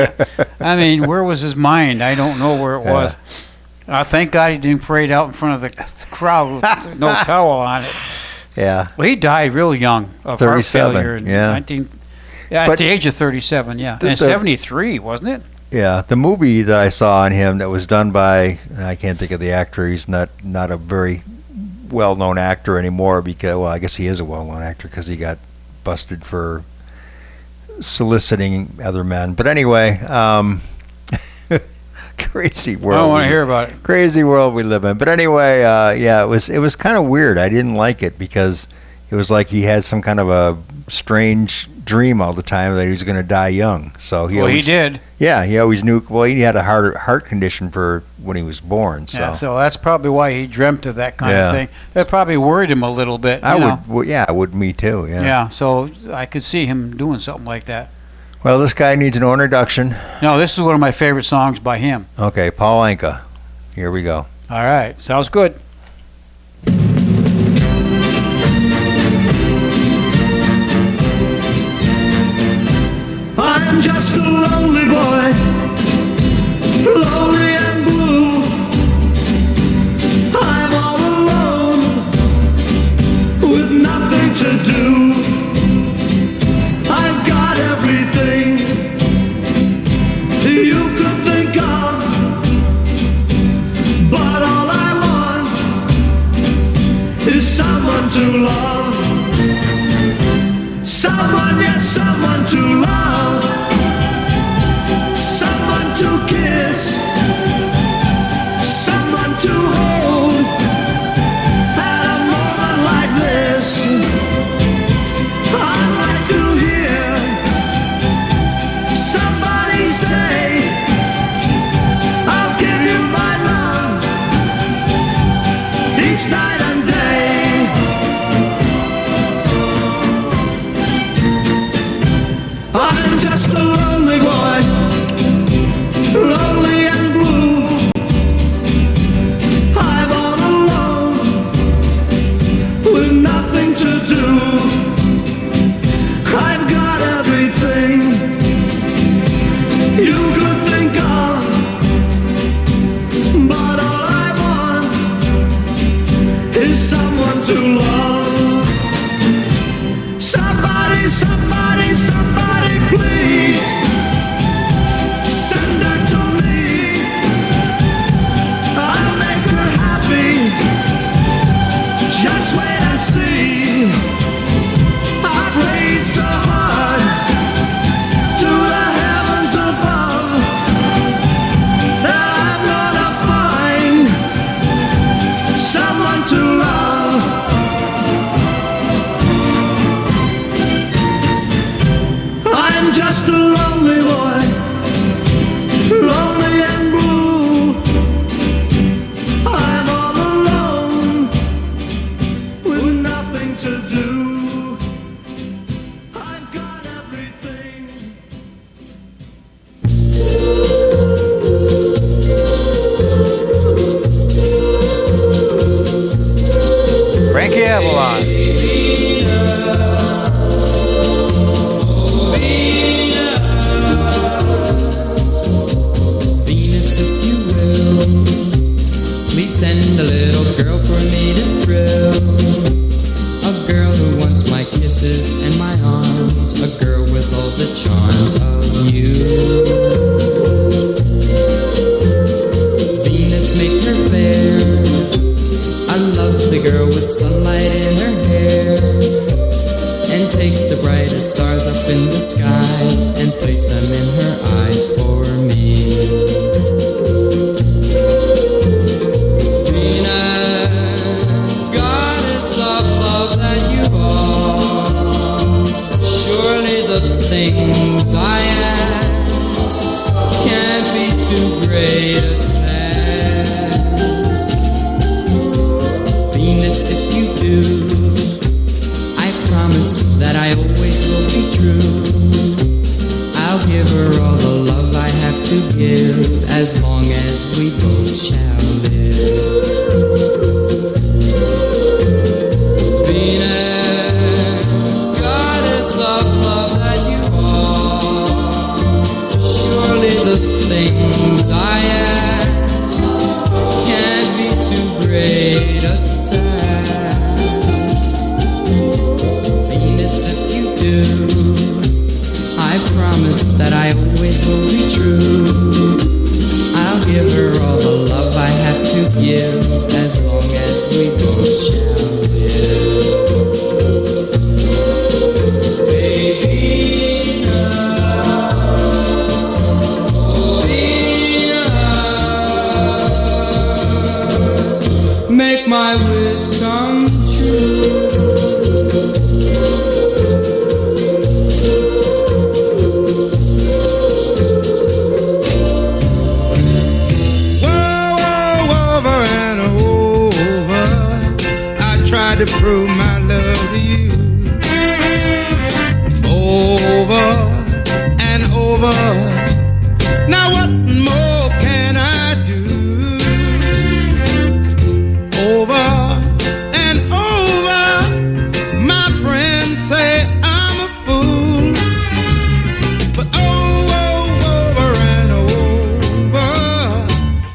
I mean, where was his mind? I don't know where it was. Thank God he didn't parade out in front of the crowd with no towel on it. Yeah. Well, he died real young of heart 37, failure at But the age of 37, yeah. And 73, wasn't it? Yeah, the movie that I saw on him that was done by, I can't think of the actor. He's not a very well-known actor anymore because, well, I guess he is a well-known actor because he got busted for soliciting other men. But anyway, crazy world. I don't want to hear about it. Crazy world we live in. But anyway, yeah, it was kind of weird. I didn't like it because it was like he had some kind of a strange dream all the time that he was going to die young. So He did. Yeah, he always knew. Well, he had a heart condition for when he was born. So, Yeah, so that's probably why he dreamt of that kind Yeah. of thing. That probably worried him a little bit. I you know. would. Well, yeah, it would me too. Yeah. Yeah, so I could see him doing something like that. Well, this guy needs no introduction. No, this is one of my favorite songs by him. Okay, Paul Anka. Here we go. All right, sounds good. I'm just a lonely boy, lonely and blue. I'm all alone with nothing to do. I've got everything you could think of, but all I want is someone to love. Someone, yes, someone to love. Someone to kiss. Someone to hold. At a moment like this, I'd like to hear somebody say, I'll give you my love each night and day. I'm just a lonely boy, lonely and blue. I'm all alone with nothing to do. I've got everything you could think of, but all I want is someone to love. Somebody, somebody, somebody, please send her to me. I'll make her happy. Just wait and see. I pray so hard to the heavens above that I'm gonna find someone to love. I'm just a lonely boy, lonely and blue. I'm all alone with nothing to do. I've got everything. Frankie Avalon. Venus, if you will, please send a little girl for me to thrill. A girl who wants my kisses and my arms, a girl with all the charms of you. Venus, make her fair, a lovely girl with sunlight in her hair, and take the brightest stars up in the skies and place them in her eyes for me. Venus, goddess of love that you are, surely the things I ask can't be too great a task. true. I'll give her all the love I have to give, as long as we both shall live. Venus, goddess of love that you are, surely the things I ask can't be too great a task. Venus, if you do, I promise that I always will be true. I'll give her all the love I have to give, as long as we both shall live. Baby, Venus, make my wish come true. To prove my love to you over and over. Now what more can I do? Over and over, my friends say I'm a fool, but over and over,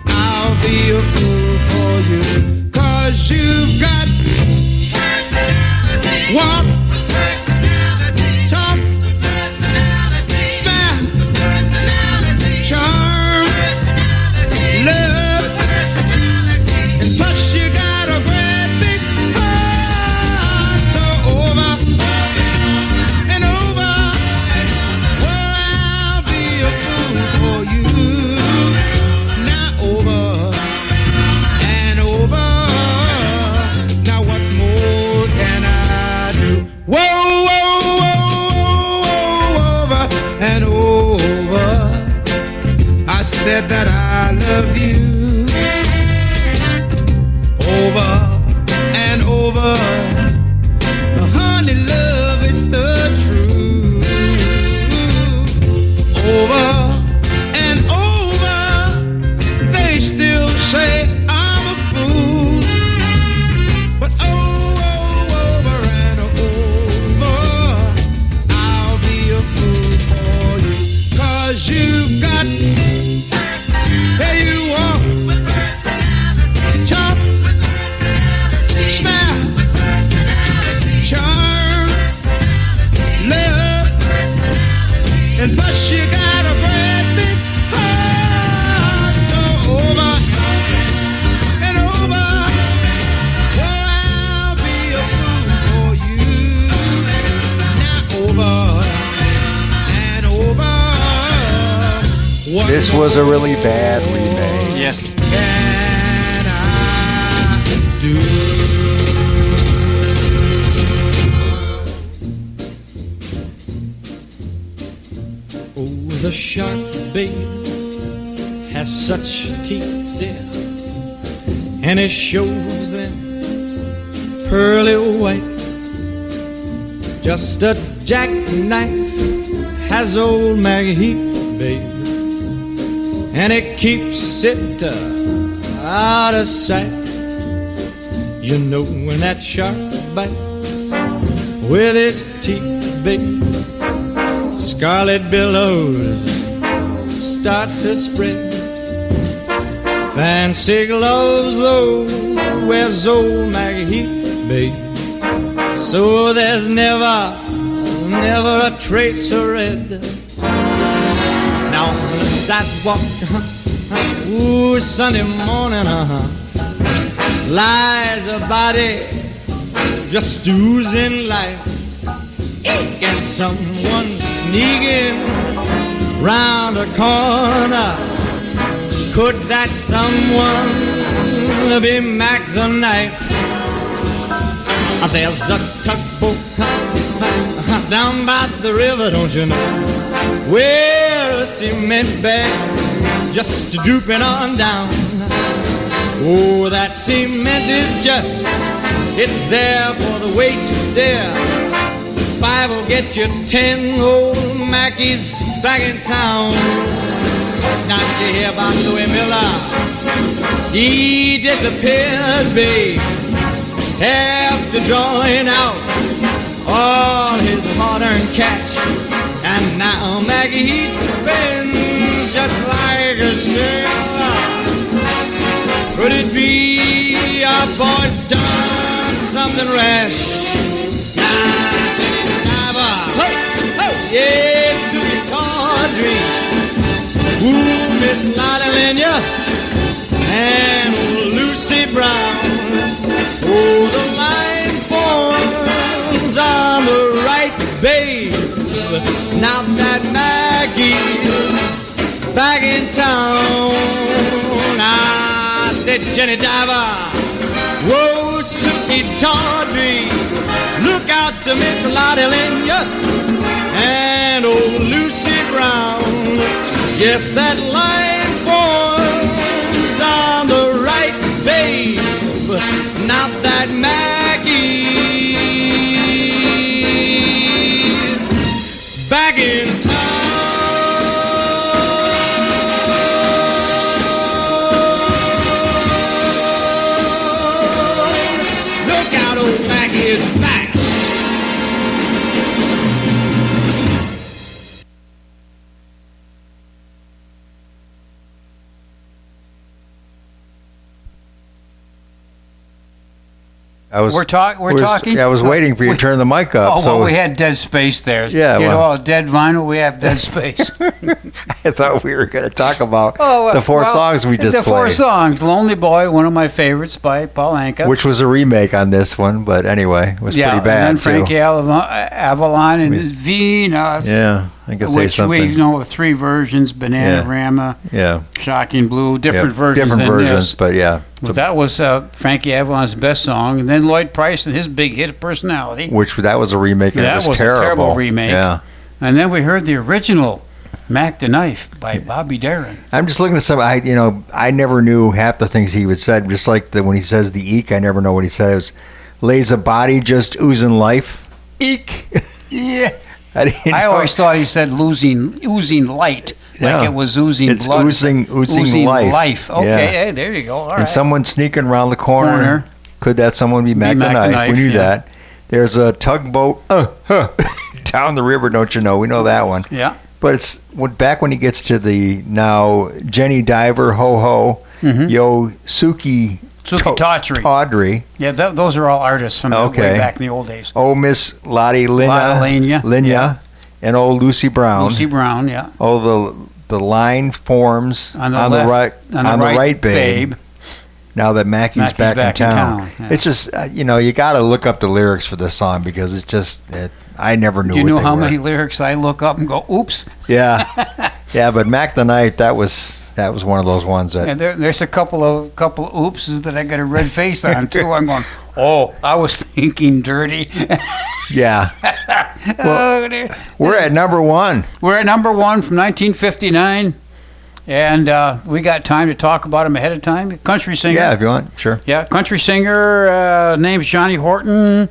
I'll be a fool for you, 'cause you've got walk with personality, talk with personality, style with personality, charm, personality, love with personality, and plus you got a great big heart. So over and over, well, I'll be a fool for you. Now over and over. Now what more can I? Whoa, whoa, whoa, over and over. I said that I love you. Over and over. Honey, love, it's the truth. Over and over. They still say I'm a fool, but over and over, I'll be a fool for you, 'cause you've got personality. There you walk with personality, talk with personality, smile with personality, charm, personality, love with personality, and plus you got a great big heart. So over and over, well, I'll be a fool for you. Now over and over. What This was a really bad remake. Yes. can I do? Oh, the shark, babe, has such teeth, dear, and it shows them pearly white. Just a jackknife has old Maggie Heath, babe, and it keeps it out of sight. You know when that shark bites with its teeth, babe, scarlet billows start to spread. Fancy gloves, though, wears old Maggie Heath, babe, so there's never a trace of red. Now on the sidewalk, ooh, Sunday morning, lies a body just oozing life, and someone sneaking round a corner. Could that someone be Mac the Knife? There's a tugboat down by the river, don't you know, where a cement bag just drooping on down. Oh, that cement is just, it's there for the weight to dare. 5 will get you 10. Old Mackey's back in town. Not you hear about Louis Miller? He disappeared, babe, after drawing out all his hard-earned cash. And now Maggie spends just like a sailor. Could it be our boy's done something rash? Now, Jenny Diver, yes, sweet Tawdry, ooh, Miss Lotta Lenya, and Lucy Brown. Oh, the line forms on the right, babe. Now that Maggie's back in town, I said, Jenny Diver, whoa, Suki Tawdry, look out to Miss Lotta Lenya and old Lucy Brown. Yes, that line forms on the right, babe. Now that Maggie's back in town. Look out, old Maggie is back. We're talking. I was waiting for you to turn the mic up. Oh, well, we had dead space there. Yeah, you well. know, dead vinyl, we have dead space. I thought we were going to talk about the four songs we just played. The four played. songs. Lonely Boy, one of my favorites by Paul Anka. Which was a remake on this one, but anyway, it was pretty bad, and then too. Frankie Avalon and Venus. Yeah, I can say which something. we know 3 versions, Bananarama, Shocking Blue, different versions Different than versions, this. but yeah. But that was Frankie Avalon's best song, and then Lloyd Price and his big hit, Personality. Which, that was a remake, and it was terrible. A terrible remake. Yeah. And then we heard the original, Mac the Knife, by Bobby Darin. I'm just looking at some, I never knew half the things he would say, just like when he says the eek, I never know what he says. Lays a body just oozing life. Eek! Yeah. I always thought he said oozing light. Like it was oozing it's blood. oozing life. Okay, Yeah. hey, there you go. All right. And someone sneaking around the corner. Could that someone be Mac the Knife? We knew that. There's a tugboat down the river, don't you know? We know that one. Yeah. But it's back when he gets to the now Jenny Diver, Ho Ho, Yo Suki Tawdry. Yeah, those are all artists from way back in the old days. Oh, Miss Lottie Lenya, and old Lucy Brown. Lucy Brown, yeah. Oh, the line forms on the right, babe. Now that Mackie's back in town. Yeah. It's just, you got to look up the lyrics for this song because it's just, I never knew Do you what know they how were. many lyrics I look up and go, oops? Yeah. Yeah, but Mac the Knife, that was one of those ones that... And there's a couple of oopses that I got a red face on, too. I'm going, oh, I was thinking dirty. Yeah. Well, we're at number 1. We're at number 1 from 1959. And we got time to talk about him ahead of time. Country singer. Yeah, if you want, sure. Yeah, country singer, name's Johnny Horton.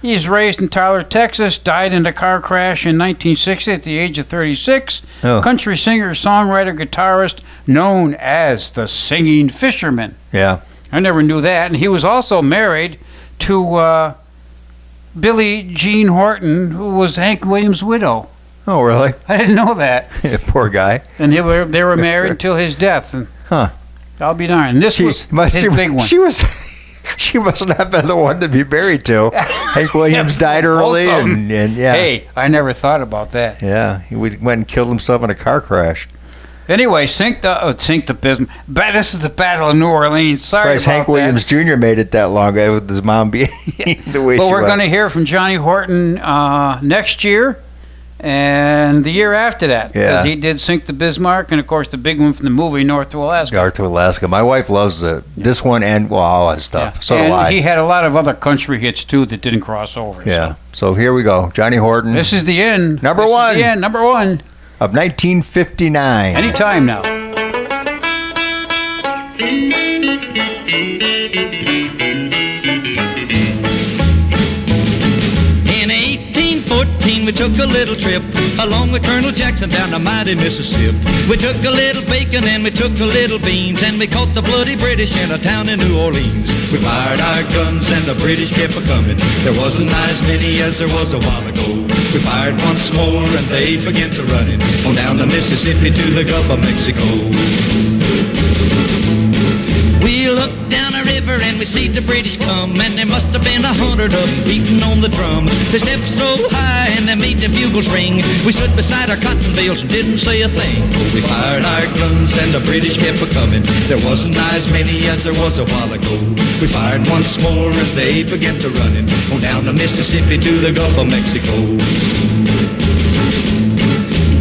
He's raised in Tyler, Texas, died in a car crash in 1960 at the age of 36. Oh. Country singer, songwriter, guitarist, known as the Singing Fisherman. Yeah. I never knew that. And he was also married to Billie Jean Horton, who was Hank Williams' widow. Oh, really? I didn't know that. Poor guy. And they were married until his death. And I'll be darned. This was his big one. She must not have been the one to be married to. Hank Williams died early, and yeah. Hey, I never thought about that. Yeah, he went and killed himself in a car crash. Anyway, sink the business. This is the Battle of New Orleans. Sorry about Hank Williams Jr. made it that long with his mom being the way she was. But we're going to hear from Johnny Horton next year and the year after that. Because he did Sink the Bismarck, and, of course, the big one from the movie North to Alaska. North to Alaska. My wife loves this one and all that stuff. Yeah. So do I. He had a lot of other country hits, too, that didn't cross over. Yeah. So here we go. Johnny Horton. This is the end. Number 1. Number 1. Of 1959. Anytime now. In 18-foot we took a little trip along with Colonel Jackson down the mighty Mississippi. We took a little bacon and we took a little beans, and we caught the bloody British in a town in New Orleans. We fired our guns and the British kept a-coming. There wasn't as many as there was a while ago. We fired once more and they began to running on down the Mississippi to the Gulf of Mexico. We looked down the river and we see the British come, and there must have been 100 of them beating on the drum. They stepped so high and they made the bugles ring. We stood beside our cotton bales and didn't say a thing. We fired our guns and the British kept a-coming. There wasn't as many as there was a while ago. We fired once more and they began to running on down the Mississippi to the Gulf of Mexico.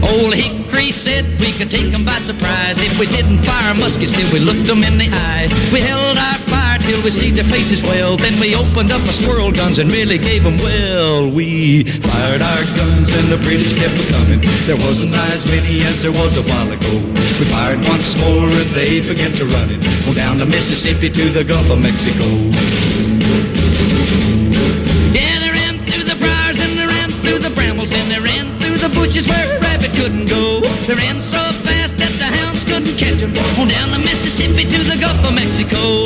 Old Hickory said we could take them by surprise if we didn't fire muskets till we looked them in the eye. We held our fire till we see their faces well, then we opened up our squirrel guns and really gave them well. We fired our guns and the British kept coming. There wasn't as many as there was a while ago. We fired once more and they began to running on down the Mississippi to the Gulf of Mexico. Yeah, they ran through the briars and they ran through the brambles and they ran through the bushes where a rabbit couldn't go. They ran so fast that the hounds couldn't catch them on down the Mississippi to the Gulf of Mexico.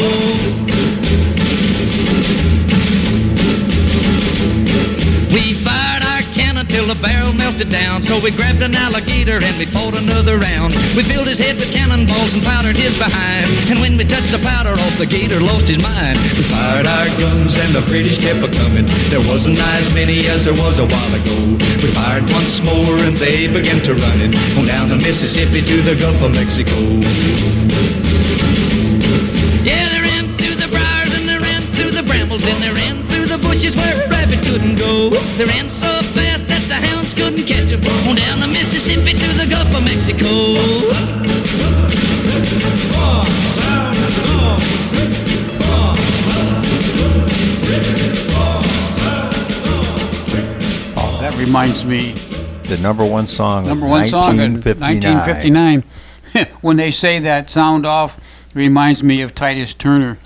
We fired our cannon till the barrel melted down, so we grabbed an alligator and we fought another round. We filled his head with cannonballs and powdered his behind, and when we touched the powder off, the gator lost his mind. We fired our guns and the British kept a-coming. There wasn't as many as there was a while ago. We fired once more and they began to running on down the Mississippi to the Gulf of Mexico. Yeah, they ran through the briars and they ran through the brambles and they ran through the bushes where a rabbit couldn't go. They ran so fast that the hounds couldn't catch them on down the Mississippi to the Gulf of Mexico. Oh, that reminds me. The number one song Number of one song in 1959. 1959. When they say that sound off, it reminds me of Titus Turner.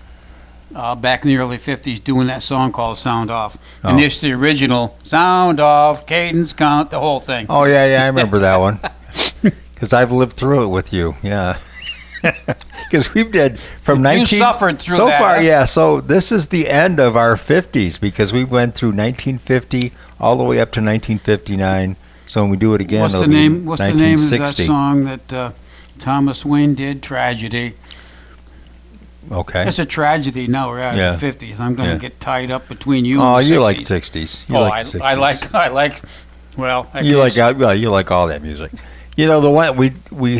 Back in the early 50s doing that song called Sound Off. And it's the original Sound Off, Cadence Count, the whole thing. Oh, yeah, I remember that one. Because I've lived through it with you, yeah. Because we've did from 19... You suffered through so that. So far, yeah, so this is the end of our 50s because we went through 1950 all the way up to 1959. So when we do it again, What's the name of that song that Thomas Wayne did? Tragedy. Okay. It's a tragedy. Now we're out of the 50s. I'm going to get tied up between you and the 60s. You like 60s. You like 60s. I like. Well, you like all that music. You know, the one we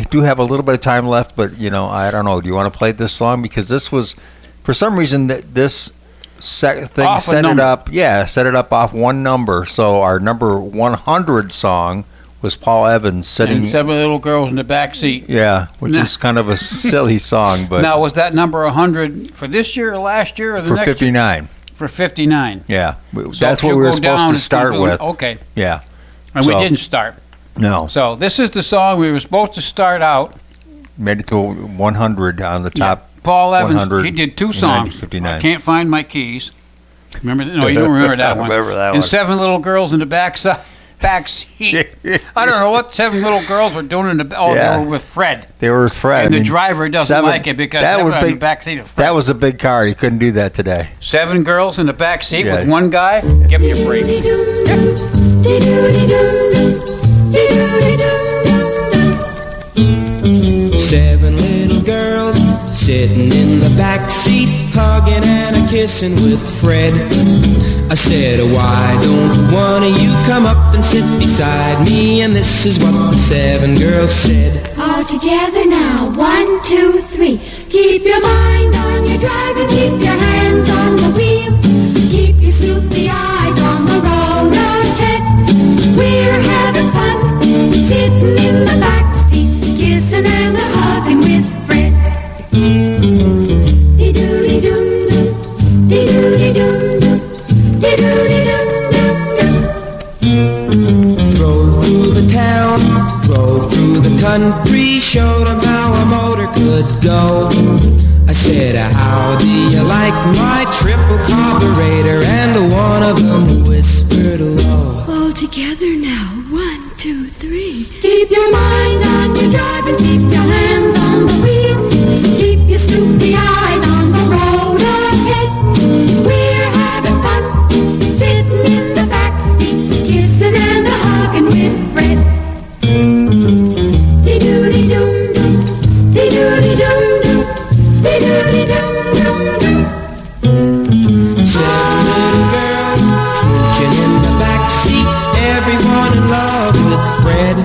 do have a little bit of time left, but you know, I don't know. Do you want to play this song because this was, for some reason, this thing set it up. Yeah, set it up off one number. So our number 100 song was Paul Evans sitting. And 7 little girls in the back seat. Yeah, which is kind of a silly song, but now was that number 100 for this year or last year or the next 59? Year? For 59. Yeah, that's what we were supposed to start with. Okay. Yeah. And we didn't start. No. So this is the song we were supposed to start out. Made it to 100 on the top. Yeah. Paul Evans, he did 2 songs. I Can't Find My Keys. Remember? No, you don't remember that one. I remember that one. And 7 little girls in the back seat. I don't know what 7 little girls were doing in the. They were with Fred. They were with Fred. And the driver doesn't like it because they were in the back seat of Fred. That was a big car. You couldn't do that today. 7 girls in the back seat with one guy. Give me a break. 7 little girls sitting in the back seat, hugging and a-kissing with Fred. I said, why don't one of you come up and sit beside me? And this is what the 7 girls said. All together now, 1, 2, 3. Keep your mind on your drive and keep your hands on the wheel. Keep your sleepy eyes on the road ahead. We're having fun, sitting in the back seat, kissing and a-hugging with Fred. Dee-doo-dee-dum-dum, dee-doo-dee-dum-dum, dee-doo-dee-dum-dum-dum. Drove through the town, drove through the country, showed them how a motor could go. I said, how do you like my triple carburetor? And one of them whispered low, Oh, together now. 1, 2, 3. Keep your mind on your drive and keep your hands on the wheel. Keep your snoopy eyes on the road ahead. We're having fun, sitting in the backseat, kissing and hugging with Fred. Dee-doody-dum-dum, dee-doody-dum-dum, dee-doody-dum-dum-dum. Seven girls smooching in the backseat, everyone in love with Fred.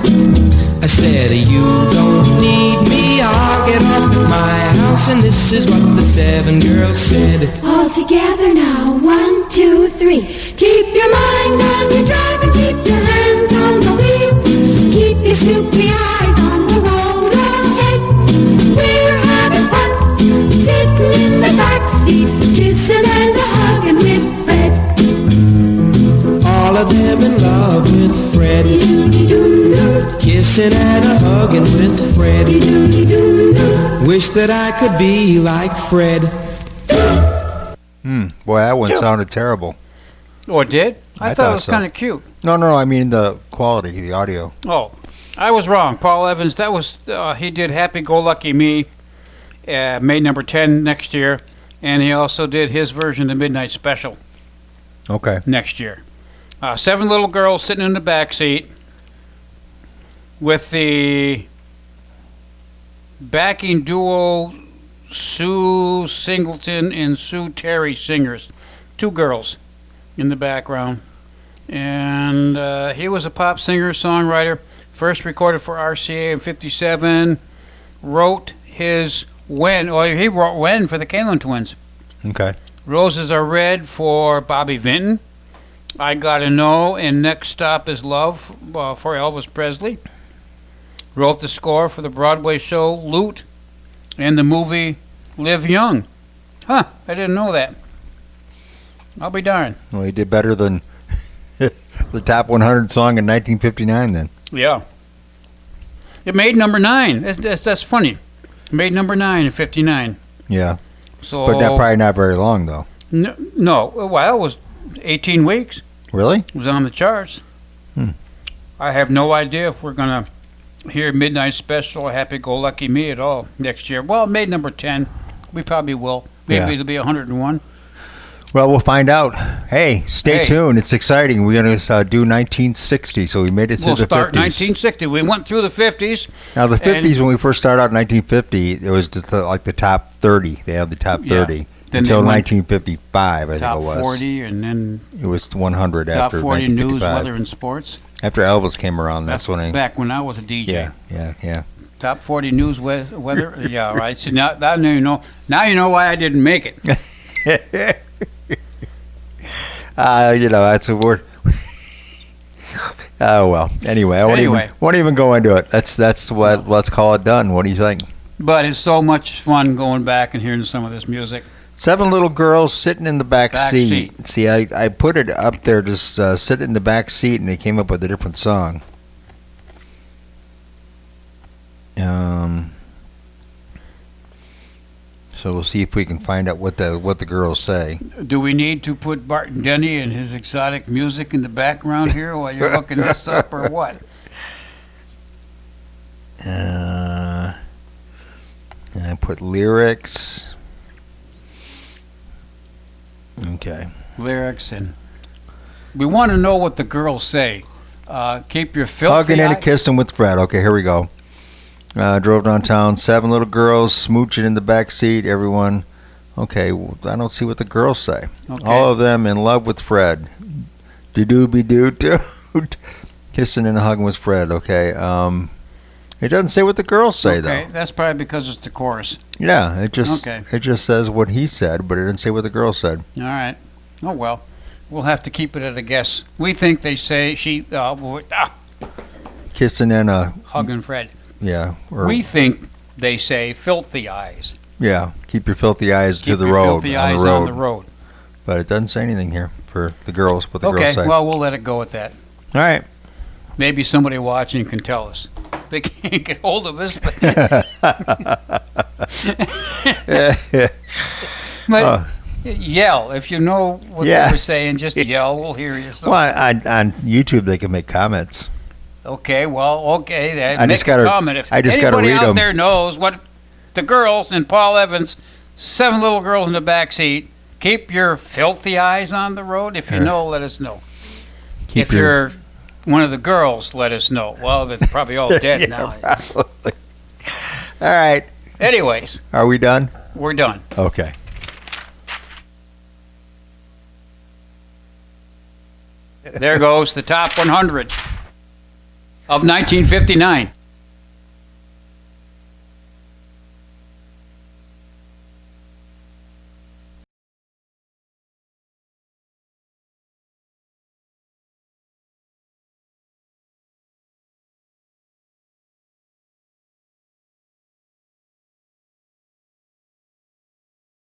I said, you don't need me, I'll get off at my house. And this is what the 7 girls said. All together now, 1, 2, 3. Keep your mind on your drive and keep your hands on the wheel. Keep your snoopy eyes on the road ahead. We're having fun, sitting in the backseat, kissing and hugging with Fred. All of them in love with Fred, kissing and hugging with Fred. Wish that I could be like Fred. Boy, that one sounded terrible. Oh, it did? I thought it was so. kind of cute. No, I mean the quality, the audio. Oh, I was wrong. Paul Evans, that was, he did Happy Go Lucky Me, made number 10 next year, and he also did his version of the Midnight Special Okay. next year. 7 little girls sitting in the back seat with the backing duo Sue Singleton and Sue Terry singers. 2 girls in the background. And he was a pop singer, songwriter, first recorded for RCA in 57, wrote his he wrote When for the Kalin Twins. Okay. Roses Are Red for Bobby Vinton. I Gotta Know and Next Stop Is Love for Elvis Presley. Wrote the score for the Broadway show Loot and the movie Live Young. Huh, I didn't know that. I'll be darned. Well, he did better than the top 100 song in 1959 then. Yeah. It made number 9. That's funny. It made number 9 in 59. Yeah. So, But that probably not very long, though. No. Well, it was 18 weeks. Really? It was on the charts. I have no idea if we're going to hear Midnight Special or Happy Go Lucky Me at all next year. Well, it made number 10. We probably will. Maybe it'll be 101. Well, we'll find out. Hey, stay tuned. It's exciting. We're going to do 1960, so we made it through the 50s. We'll start 1960. We went through the 50s. Now, the 50s, when we first started out in 1950, it was just like the top 30. They had the top 30. Then until 1955, I think it was. Top 40, and then it was 100 top after 40 news, 1955. weather, and sports. After Elvis came around, that's when he... Back when I was a DJ. Yeah. Top 40 news, weather. Yeah, right. So now you know. Now you know why I didn't make it. That's a word. Oh well. Anyway, I won't even go into it. That's what. Let's call it done. What do you think? But it's so much fun going back and hearing some of this music. 7 little girls sitting in the back seat. See, I put it up there, just sit in the back seat, and they came up with a different song. So we'll see if we can find out what the girls say. Do we need to put Barton Denny and his exotic music in the background here while you're looking this up, or what? I put lyrics. Okay. Lyrics, and we want to know what the girls say. Keep your filthy Hugging and kissing with Fred. Okay, here we go. Drove downtown. 7 little girls smooching in the back seat. Everyone. Okay, I don't see what the girls say. Okay. All of them in love with Fred. Do-do-be-do-do. Kissing and hugging with Fred. Okay. It doesn't say what the girls say, though. Okay, that's probably because it's the chorus. Yeah, it just says what he said, but it didn't say what the girl said. All right. Oh, well. We'll have to keep it at a guess. We think they say Kissing and hugging Fred. Yeah. We think they say filthy eyes. Yeah, keep your filthy eyes Keep to the your road. Filthy eyes on the road. But it doesn't say anything here for the girls. What the girls say. Okay, well, we'll let it go at that. All right. Maybe somebody watching can tell us. They can't get hold of us, but Yell. If you know what Yeah. they were saying, just yell. We'll hear you. So. Well, on YouTube they can make comments. Okay, that I make just gotta- a comment. If I just gotta anybody read out 'em. there knows what the girls and Paul Evans, 7 little girls in the back seat, keep your filthy eyes on the road. If you Yeah. know, let us know. Keep if you're one of the girls, let us know. Well, they're probably all dead Yeah, now. probably. All right. Anyways, Are we done? we're done. Okay. There goes the top 100 of 1959.